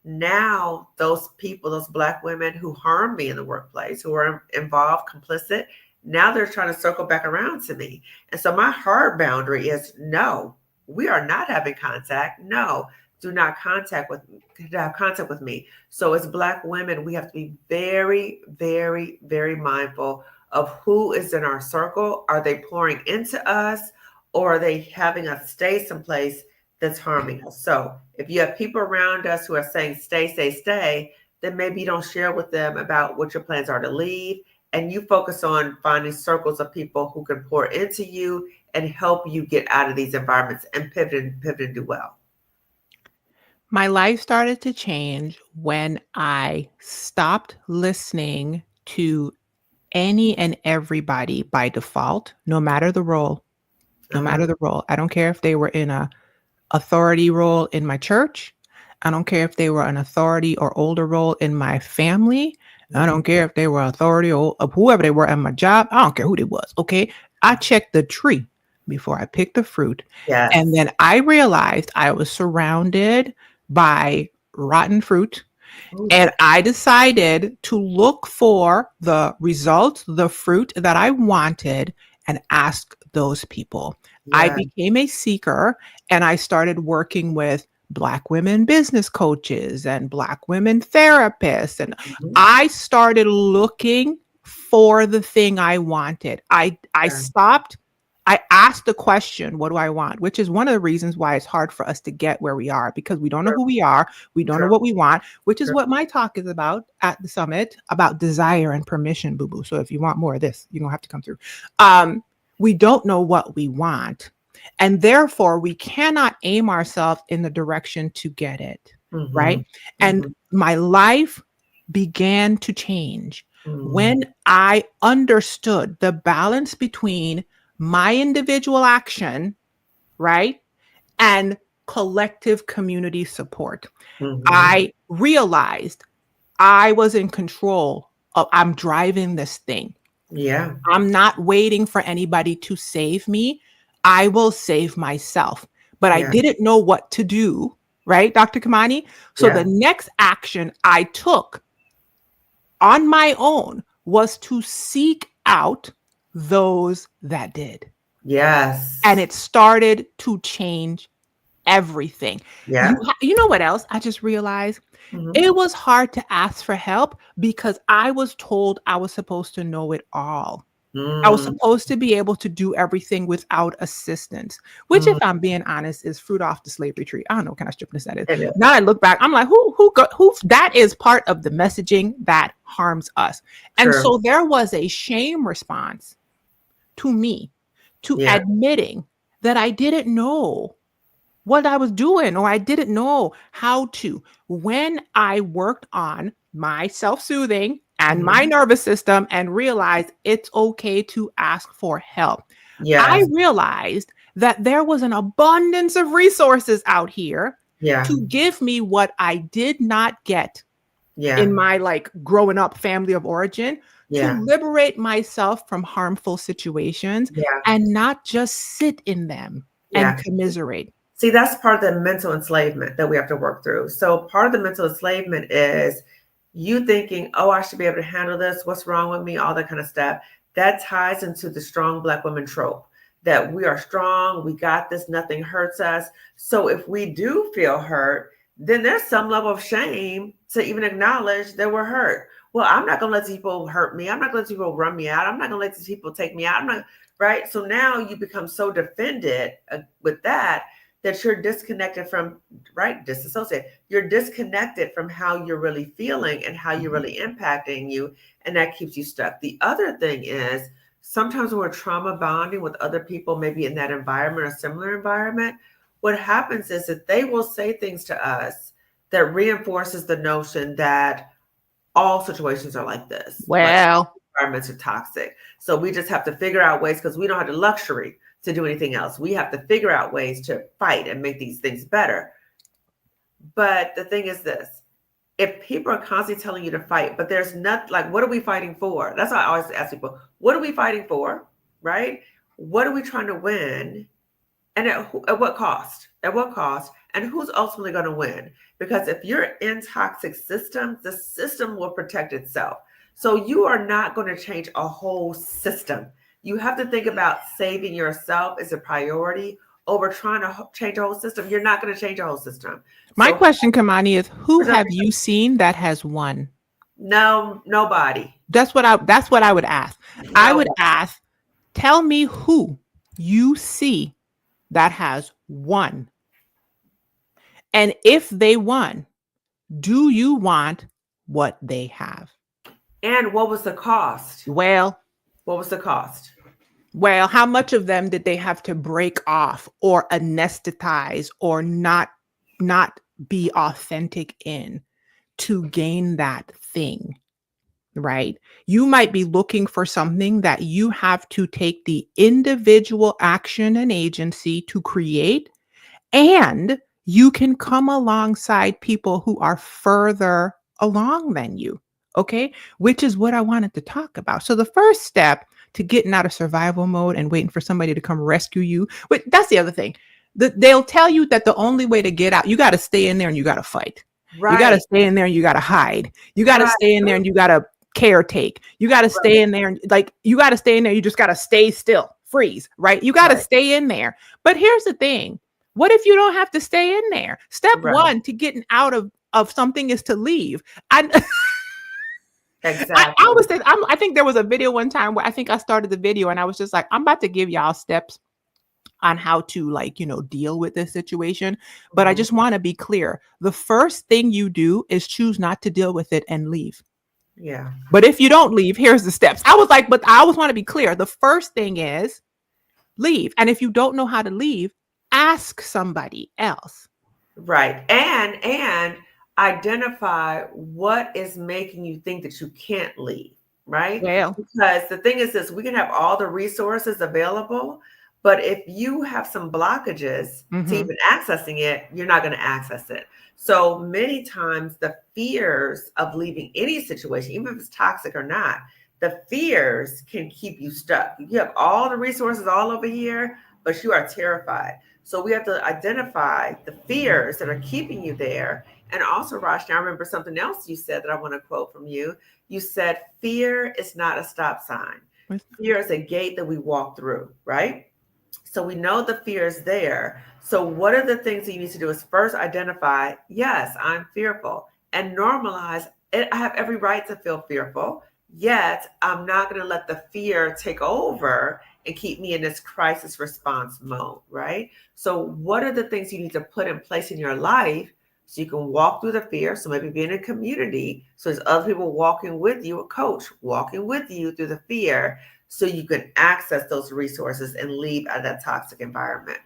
now those people, those Black women who harmed me in the workplace, who were involved, complicit, now they're trying to circle back around to me. And so my hard boundary is, no, we are not having contact. No, do not have contact with me. So as Black women, we have to be very, very, very mindful of who is in our circle. Are they pouring into us, or are they having us stay someplace that's harming us. So if you have people around us who are saying stay, stay, stay, then maybe you don't share with them about what your plans are to leave. And you focus on finding circles of people who can pour into you and help you get out of these environments and pivot and do well. My life started to change when I stopped listening to any and everybody by default, no matter the role, no Uh-huh. matter the role. I don't care if they were in a authority role in my church. I don't care if they were an authority or older role in my family. I Mhm. don't care if they were authority or of whoever they were at my job. I don't care who they was. Okay. I checked the tree before I picked the fruit. And Yes. then I realized I was surrounded by rotten fruit, Ooh, and I decided to look for the results, the fruit that I wanted, and ask those people. I yeah. became a seeker, and I started working with Black women business coaches and Black women therapists. And Mhm. I started looking for the thing I wanted. I Yeah. stopped. I asked the question, what do I want? Which is one of the reasons why it's hard for us to get where we are, because we don't know True. who we are. We don't know True. what we want, which is True. what my talk is about at the summit, about desire and permission, boo boo. So if you want more of this, you're going to have to come through. Um, we don't know what we want. And therefore, we cannot aim ourselves in the direction to get it. Mhm. Right. And Mhm. my life began to change Mhm. when I understood the balance between my individual action, right, and collective community support. Mhm. I realized I was in control of, I'm driving this thing. Yeah. I'm not waiting for anybody to save me. I will save myself. But I Yeah. didn't know what to do, right, Dr. Kimani? So the Yeah. next action I took on my own was to seek out those that did. And Yes. it started to change everything. Yeah. You know what else I just realized? Mhm. It was hard to ask for help because I was told I was supposed to know it all. I was Mm. supposed to be able to do everything without assistance, which, if Mm. I'm being honest, is fruit off the slavery tree. I don't know what kind of stripness that is. It is. Now I look back, I'm like, who? That is part of the messaging that harms us. And True. so there was a shame response to me, to Yeah. admitting that I didn't know what I was doing, or I didn't know how to. When I worked on my self soothing and my Mhm. nervous system and realized it's okay to ask for help, I Yes. realized that there was an abundance of resources out here Yeah. to give me what I did not get Yeah. in my like growing up family of origin, to Yeah. liberate myself from harmful situations Yeah. and not just sit in them and Yeah. commiserate. See, that's part of the mental enslavement that we have to work through. So part of the mental enslavement is you thinking, oh, I should be able to handle this. What's wrong with me? All that kind of stuff. That ties into the strong Black woman trope that we are strong. We got this. Nothing hurts us. So if we do feel hurt, then there's some level of shame to even acknowledge that we're hurt. Well, I'm not going to let these people hurt me. I'm not going to let people run me out. I'm not going to let these people take me out. I'm not, right? So now you become so defended with that you're disconnected from, right, disassociate, you're disconnected from how you're really feeling and how you're Mhm. really impacting you, and that keeps you stuck. The other thing is sometimes when we're trauma bonding with other people, maybe in that environment or similar environment, what happens is that they will say things to us that reinforces the notion that all situations are like this, like Well, environments are toxic. So we just have to figure out ways, because we don't have the luxury to do anything else. We have to figure out ways to fight and make these things better. But the thing is this, if people are constantly telling you to fight, but there's not, like, what are we fighting for? That's why I always ask people, what are we fighting for? Right? What are we trying to win? And at what cost? At what cost? And who's ultimately going to win? Because if you're in toxic systems, the system will protect itself. So you are not going to change a whole system. You have to think about saving yourself as a priority over trying to change a whole system. You're not going to change a whole system. my So question, Kamani, is who have you seen that has won? no, nobody, That's what I would ask. I would nobody. ask, tell me who you see that has won. And if they won, do you want what they have? And what was the cost? Well, What was the cost? how much of them did they have to break off or anesthetize or not be authentic in to gain that thing, right? You might be looking for something that you have to take the individual action and agency to create, and you can come alongside people who are further along than you. Okay. Which is what I wanted to talk about. So, the first step to getting out of survival mode and waiting for somebody to come rescue you, but that's the other thing. They'll tell you that the only way to get out, you got to stay in there and you got to fight. You got to Right, stay in there and you got to hide. You got to right, stay in there and you got to caretake. You got to stay right, in there and like you got to stay in there. You just got to stay still, freeze, right? You got to right, stay in there. But here's the thing, what if you don't have to stay in there? Step right. one to getting out of something is to leave. I I Exactly. was saying, I think there was a video one time where I think I started the video and I was just like, I'm about to give y'all steps on how to, like, deal with this situation. But I Mhm. just want to be clear. The first thing you do is choose not to deal with it and leave. Yeah. But if you don't leave, here's the steps. I was like, but I always want to be clear. The first thing is leave. And if you don't know how to leave, ask somebody else. Right. And identify what is making you think that you can't leave, right? Well, Because the thing is this, we can have all the resources available, but if you have some blockages to mhm. even accessing it, you're not going to access it. So many times the fears of leaving any situation, even if it's toxic or not, the fears can keep you stuck. You have all the resources all over here, but you are terrified. So we have to identify the fears that are keeping you there. And also, Rashni, I remember something else you said that I want to quote from you. You said, fear is not a stop sign. Fear is a gate that we walk through, right? So we know the fear is there. So what are the things that you need to do is first identify, yes, I'm fearful, and normalize it. I have every right to feel fearful, yet I'm not going to let the fear take over and keep me in this crisis response mode, right? So what are the things you need to put in place in your life so you can walk through the fear? So maybe be in a community, so there's other people walking with you, a coach walking with you through the fear, so you can access those resources and leave out of that toxic environment.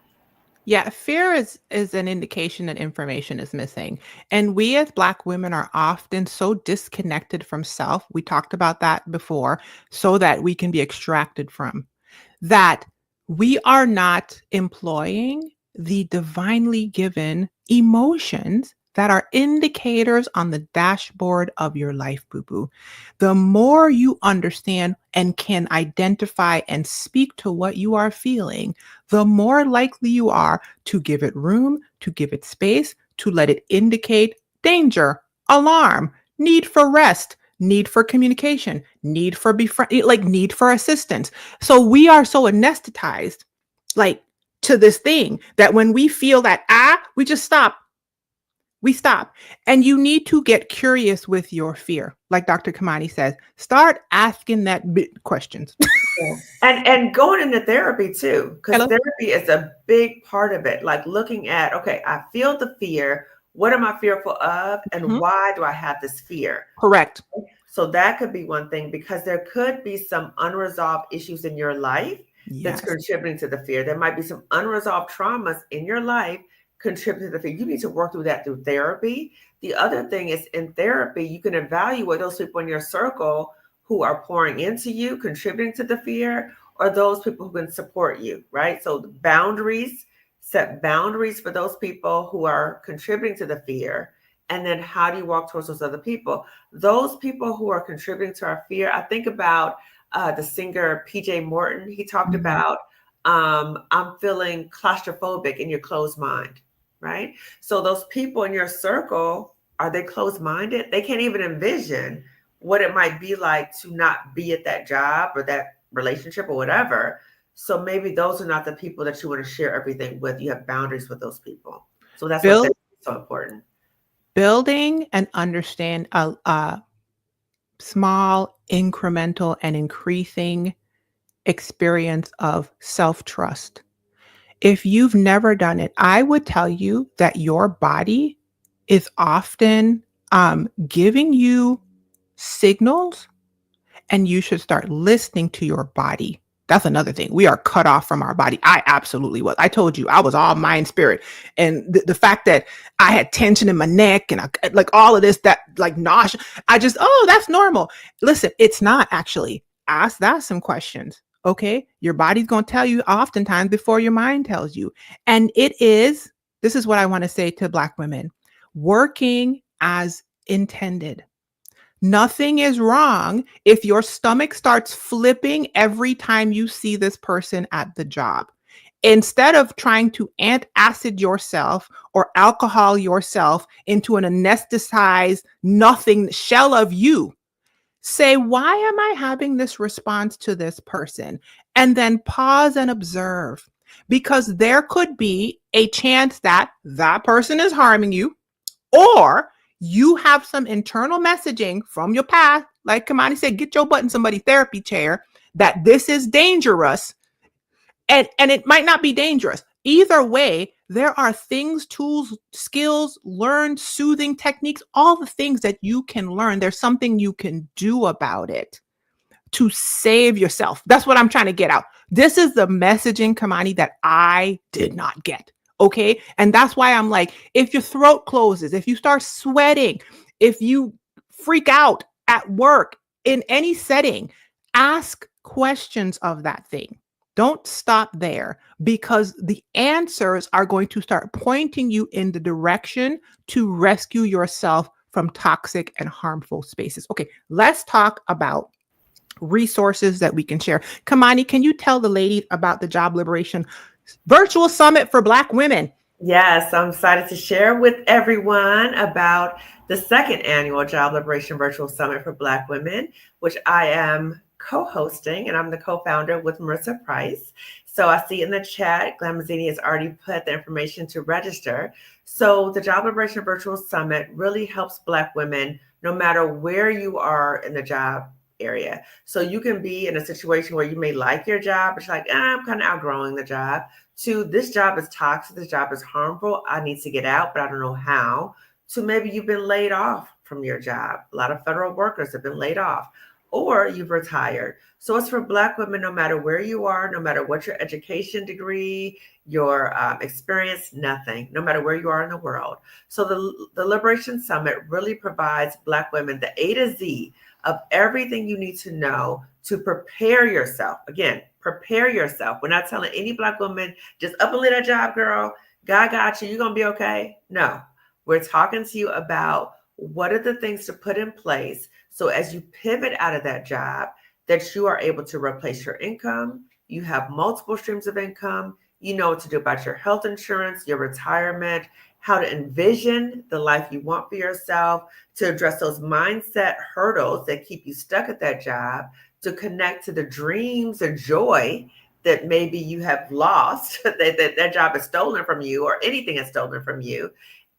Yeah, fear is an indication that information is missing. And we as Black women are often so disconnected from self. We talked about that before, so that we can be extracted from that. We are not employing the divinely given emotions that are indicators on the dashboard of your life, boo boo. The more you understand and can identify and speak to what you are feeling, the more likely you are to give it room, to give it space, to let it indicate danger, alarm, need for rest, need for communication, need for like need for assistance. So we are so anesthetized, like, to this thing that when we feel that we just stop. We stop. And you need to get curious with your fear. Like Dr. Kimani says, start asking that bit questions. Yeah. And going into therapy too, because Hello? therapy is a big part of it. Like looking at, okay, I feel the fear. What am I fearful of? And Mhm. why do I have this fear? Correct. So that could be one thing, because there could be some unresolved issues in your life that's Yes. contributing to the fear. There might be some unresolved traumas in your life contributing to the fear. You need to work through that through therapy. The other thing is, in therapy, you can evaluate those people in your circle who are pouring into you, contributing to the fear, or those people who can support you, right? So boundaries, set boundaries for those people who are contributing to the fear. And then how do you walk towards those other people? Those people who are contributing to our fear. I think about the singer PJ Morton. He talked Mhm. about, I'm feeling claustrophobic in your closed mind, right? So those people in your circle, are they closed minded? They can't even envision what it might be like to not be at that job or that relationship or whatever. So maybe those are not the people that you want to share everything with. You have boundaries with those people. So that's what Build that's so important. building and understand a small, incremental, and increasing experience of self-trust. If you've never done it, I would tell you that your body is often giving you signals, and you should start listening to your body. That's another thing. We are cut off from our body. I absolutely was. I told you I was all mind spirit. And the fact that I had tension in my neck and like all of this, that like nausea, I just, oh, that's normal. Listen, it's not actually. Ask that some questions. Okay. Your body's going to tell you oftentimes before your mind tells you. And this is what I want to say to Black women, working as intended. Nothing is wrong if your stomach starts flipping every time you see this person at the job. Instead of trying to antacid yourself or alcohol yourself into an anesthetized nothing shell of you, say, why am I having this response to this person? And then pause and observe, because there could be a chance that that person is harming you, or you have some internal messaging from your past, like Kimani said, get your butt in somebody's therapy chair, that this is dangerous. And it might not be dangerous. Either way, there are things, tools, skills, learned soothing techniques, all the things that you can learn. There's something you can do about it to save yourself. That's what I'm trying to get out. This is the messaging, Kimani, that I did not get. Okay. And that's why I'm like, if your throat closes, if you start sweating, if you freak out at work, in any setting, ask questions of that thing. Don't stop there, because the answers are going to start pointing you in the direction to rescue yourself from toxic and harmful spaces. Okay, let's talk about resources that we can share. Kimani, can you tell the ladies about the Job Liberation Virtual Summit for Black women? Yes, I'm excited to share with everyone about the second annual Job Liberation Virtual Summit for Black women, which I am co-hosting, and I'm the co-founder with Marissa Price. So I see in the chat, Glamazini has already put the information to register. So the Job Liberation Virtual Summit really helps Black women no matter where you are in the job area. So you can be in a situation where you may like your job, but you're like, I'm kind of outgrowing the job, to this job is toxic, this job is harmful, I need to get out, but I don't know how, to maybe you've been laid off from your job. A lot of federal workers have been laid off, or you've retired. So it's for Black women, no matter where you are, no matter what your education degree, your experience, nothing, no matter where you are in the world. So the Liberation Summit really provides Black women the A to Z of everything you need to know to prepare yourself. Again, prepare yourself. We're not telling any Black woman, just up and leave that job, girl. God got you. You're going to be okay. No, we're talking to you about what are the things to put in place so as you pivot out of that job, that you are able to replace your income. You have multiple streams of income. You know what to do about your health insurance, your retirement, how to envision the life you want for yourself, to address those mindset hurdles that keep you stuck at that job, to connect to the dreams and joy that maybe you have lost, that job is stolen from you, or anything is stolen from you,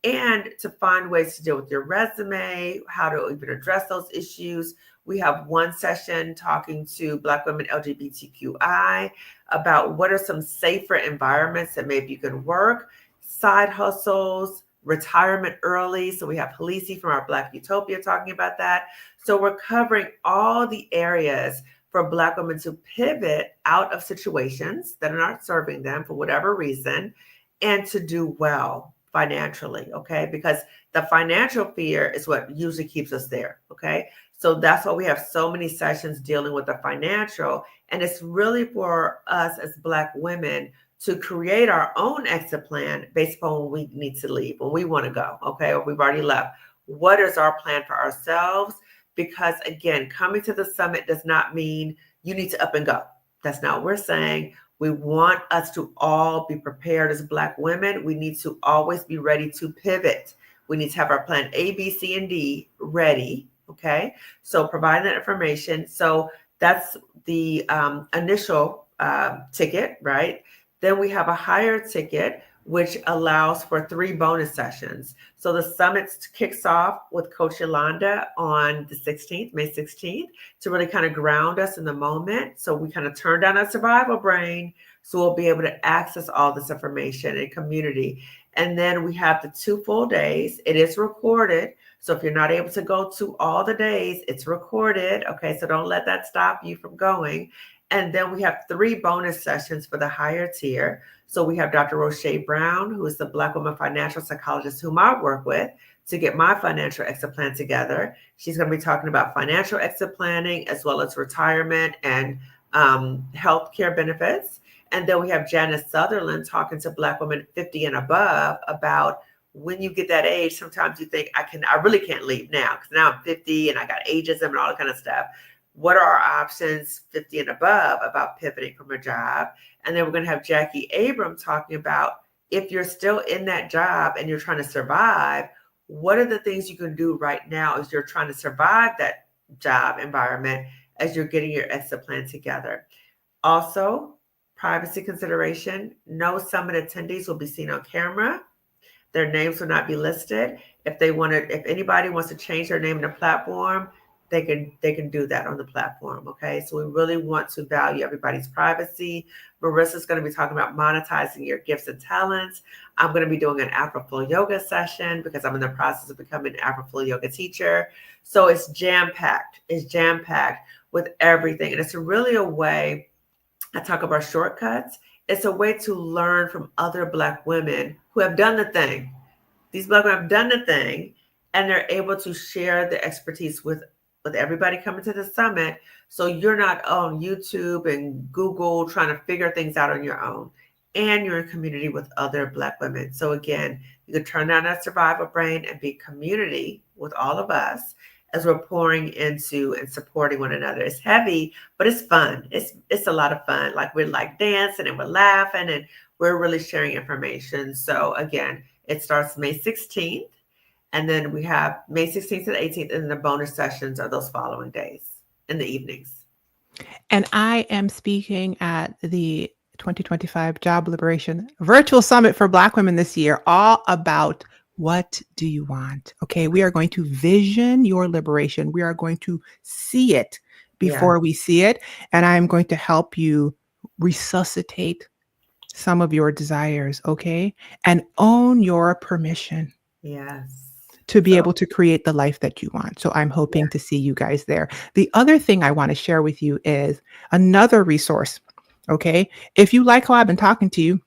and to find ways to deal with your resume, how to even address those issues. We have one session talking to Black women LGBTQI about what are some safer environments that maybe you can work, side hustles, retirement early. So we have Halisi from our Black Utopia talking about that. So we're covering all the areas for Black women to pivot out of situations that are not serving them for whatever reason, and to do well financially, okay? Because the financial fear is what usually keeps us there, okay? So that's why we have so many sessions dealing with the financial. And it's really for us as Black women to create our own exit plan based upon when we need to leave, when we want to go, okay, or we've already left. What is our plan for ourselves? Because again, coming to the summit does not mean you need to up and go. That's not what we're saying. We want us to all be prepared as Black women. We need to always be ready to pivot. We need to have our plan A, B, C, and D ready, okay? So providing that information. So that's the initial ticket, right? Then we have a higher ticket, which allows for 3 bonus sessions. So the summit kicks off with Coach Yolanda on the 16th, May 16th, to really kind of ground us in the moment. So we kind of turn down our survival brain so we'll be able to access all this information and community. And then we have the 2 full days. It is recorded. So if you're not able to go to all the days, it's recorded. Okay, so don't let that stop you from going. And then we have 3 bonus sessions for the higher tier. So we have Dr. Roche Brown, who is the Black woman financial psychologist whom I work with to get my financial exit plan together. She's going to be talking about financial exit planning as well as retirement and healthcare benefits. And then we have Janice Sutherland talking to Black women 50 and above about when you get that age, sometimes you think I really can't leave now because now I'm 50 and I got ageism and all that kind of stuff. What are our options 50 and above about pivoting from a job? And then we're going to have Jackie Abram talking about if you're still in that job and you're trying to survive, what are the things you can do right now as you're trying to survive that job environment as you're getting your exit plan together? Also, privacy consideration, no summit attendees will be seen on camera. Their names will not be listed. If anybody wants to change their name in the platform, they can do that on the platform. Okay. So we really want to value everybody's privacy. Marissa's going to be talking about monetizing your gifts and talents. I'm going to be doing an Afroflow yoga session because I'm in the process of becoming an Afroflow yoga teacher. So it's jam-packed. It's jam-packed with everything. And it's really a way, I talk about shortcuts. It's a way to learn from other Black women who have done the thing. These Black women have done the thing, and they're able to share the expertise with everybody coming to the summit. So you're not on YouTube and Google trying to figure things out on your own. And you're in community with other Black women. So again, you can turn down that survival brain and be community with all of us as we're pouring into and supporting one another. It's heavy, but it's fun. It's a lot of fun. Like we're like dancing and we're laughing and we're really sharing information. So again, it starts May 16th. And then we have May 16th and 18th, and the bonus sessions are those following days in the evenings. And I am speaking at the 2025 Job Liberation Virtual Summit for Black women this year, all about what do you want? Okay, we are going to vision your liberation. We are going to see it before we see it. And I'm going to help you resuscitate some of your desires, okay? And own your permission. Yes. To be able to create the life that you want. So I'm hoping to see you guys there. The other thing I want to share with you is another resource. Okay. If you like how I've been talking to you,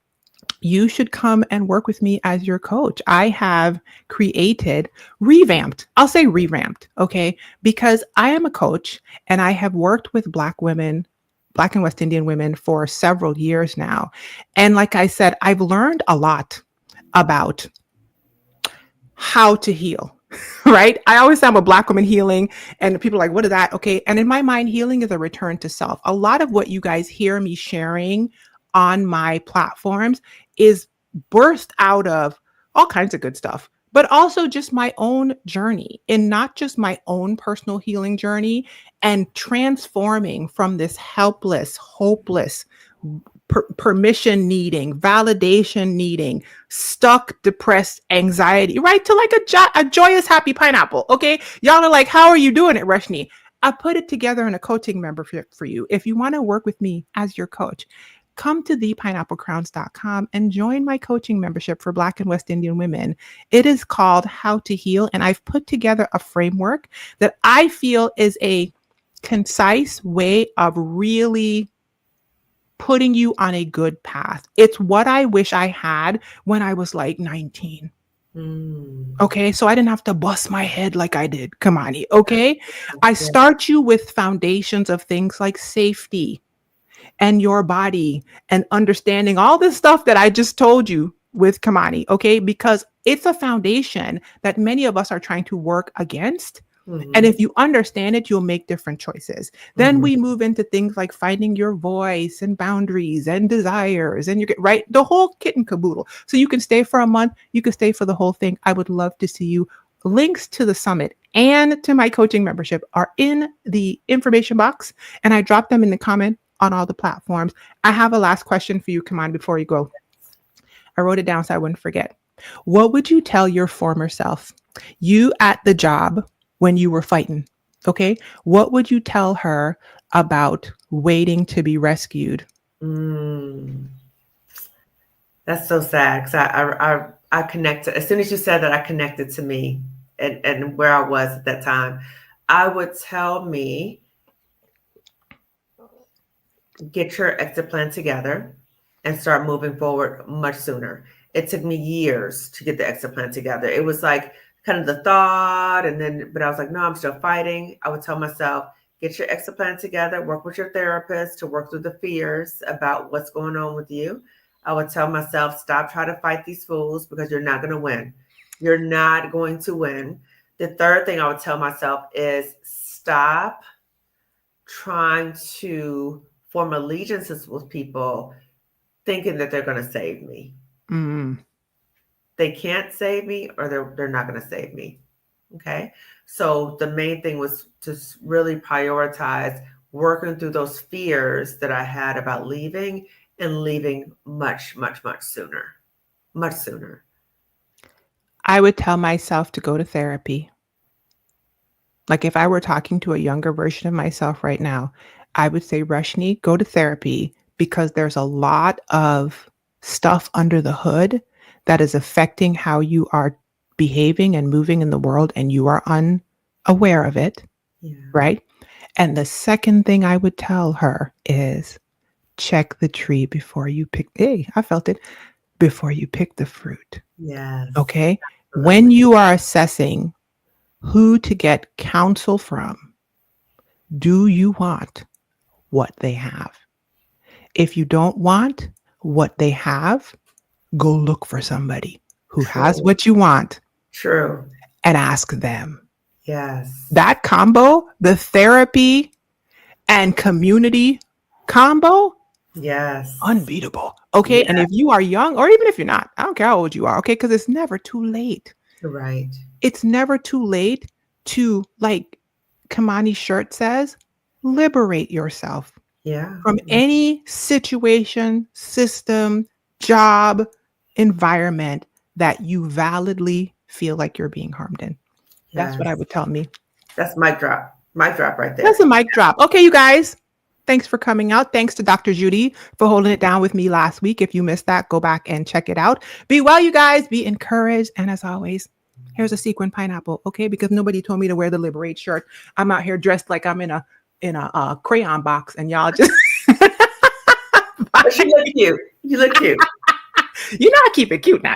you should come and work with me as your coach. I have revamped. I'll say revamped. Okay. Because I am a coach and I have worked with Black women, Black and West Indian women for several years now. And like I said, I've learned a lot about how to heal, right? I always say I'm a Black woman healing, and people are like, what is that? Okay. And in my mind, healing is a return to self. A lot of what you guys hear me sharing on my platforms is birthed out of all kinds of good stuff, but also just my own journey, and not just my own personal healing journey, and transforming from this helpless, hopeless, permission needing, validation needing, stuck, depressed, anxiety, right? To like a joyous, happy pineapple. Okay. Y'all are like, how are you doing it, Reshni? I put it together in a coaching membership for you. If you want to work with me as your coach, come to thepineapplecrowns.com and join my coaching membership for Black and West Indian women. It is called How to Heal. And I've put together a framework that I feel is a concise way of really putting you on a good path. It's what I wish I had when I was like 19. Okay, so I didn't have to bust my head like I did, Kimani. Okay, I start you with foundations of things like safety and your body and understanding all this stuff that I just told you with Kimani. Okay, because it's a foundation that many of us are trying to work against. And if you understand it, you'll make different choices. Then we move into things like finding your voice and boundaries and desires, and you get right the whole kit and caboodle. So you can stay for a month, you can stay for the whole thing. I would love to see you. Links to the summit and to my coaching membership are in the information box, and I dropped them in the comment on all the platforms. I have a last question for you, Kimani, before you go. I wrote it down so I wouldn't forget. What would you tell your former self? You at the job when you were fighting, okay? What would you tell her about waiting to be rescued? Mm, that's so sad because I connected as soon as you said that I connected to me and where I was at that time. I would tell me get your exit plan together and start moving forward much sooner. It took me years to get the exit plan together. It was like kind of the thought, and then, but I was like, no, I'm still fighting. I would tell myself, get your exit plan together, work with your therapist to work through the fears about what's going on with you. I would tell myself, stop trying to fight these fools because you're not going to win. You're not going to win. The third thing I would tell myself is stop trying to form allegiances with people thinking that they're going to save me. Mm. They can't save me or they're not going to save me. Okay. So the main thing was to really prioritize working through those fears that I had about leaving and leaving much, much, much sooner. Much sooner. I would tell myself to go to therapy. Like if I were talking to a younger version of myself right now, I would say, Rushni, go to therapy because there's a lot of stuff under the hood that is affecting how you are behaving and moving in the world, and you are unaware of it, Yeah. right? And the second thing I would tell her is check the tree before you pick. Hey, I felt it before you pick the fruit. Yes. Okay. Absolutely. When you are assessing who to get counsel from, do you want what they have? If you don't want what they have, go look for somebody who has True. what you want True. and ask them. Yes. That combo, the therapy and community combo, Yes. unbeatable. Okay. And Yes. if you are young, or even if you're not, I don't care how old you are, okay, because it's never too late. Right. It's never too late to, like Kimani's shirt says, liberate yourself Yeah. from any situation, system, job, environment that you validly feel like you're being harmed in. That's what I Yes. would tell me. That's mic drop. Mic drop right That's there. a mic drop. Okay, you guys. Thanks for coming out. Thanks to Dr. Judy for holding it down with me last week. If you missed that, go back and check it out. Be well, you guys. Be encouraged. And as always, here's a sequin pineapple, okay? Because nobody told me to wear the Liberate shirt. I'm out here dressed like I'm in a crayon box, and y'all just But you look cute. You look cute. you know I keep it cute now.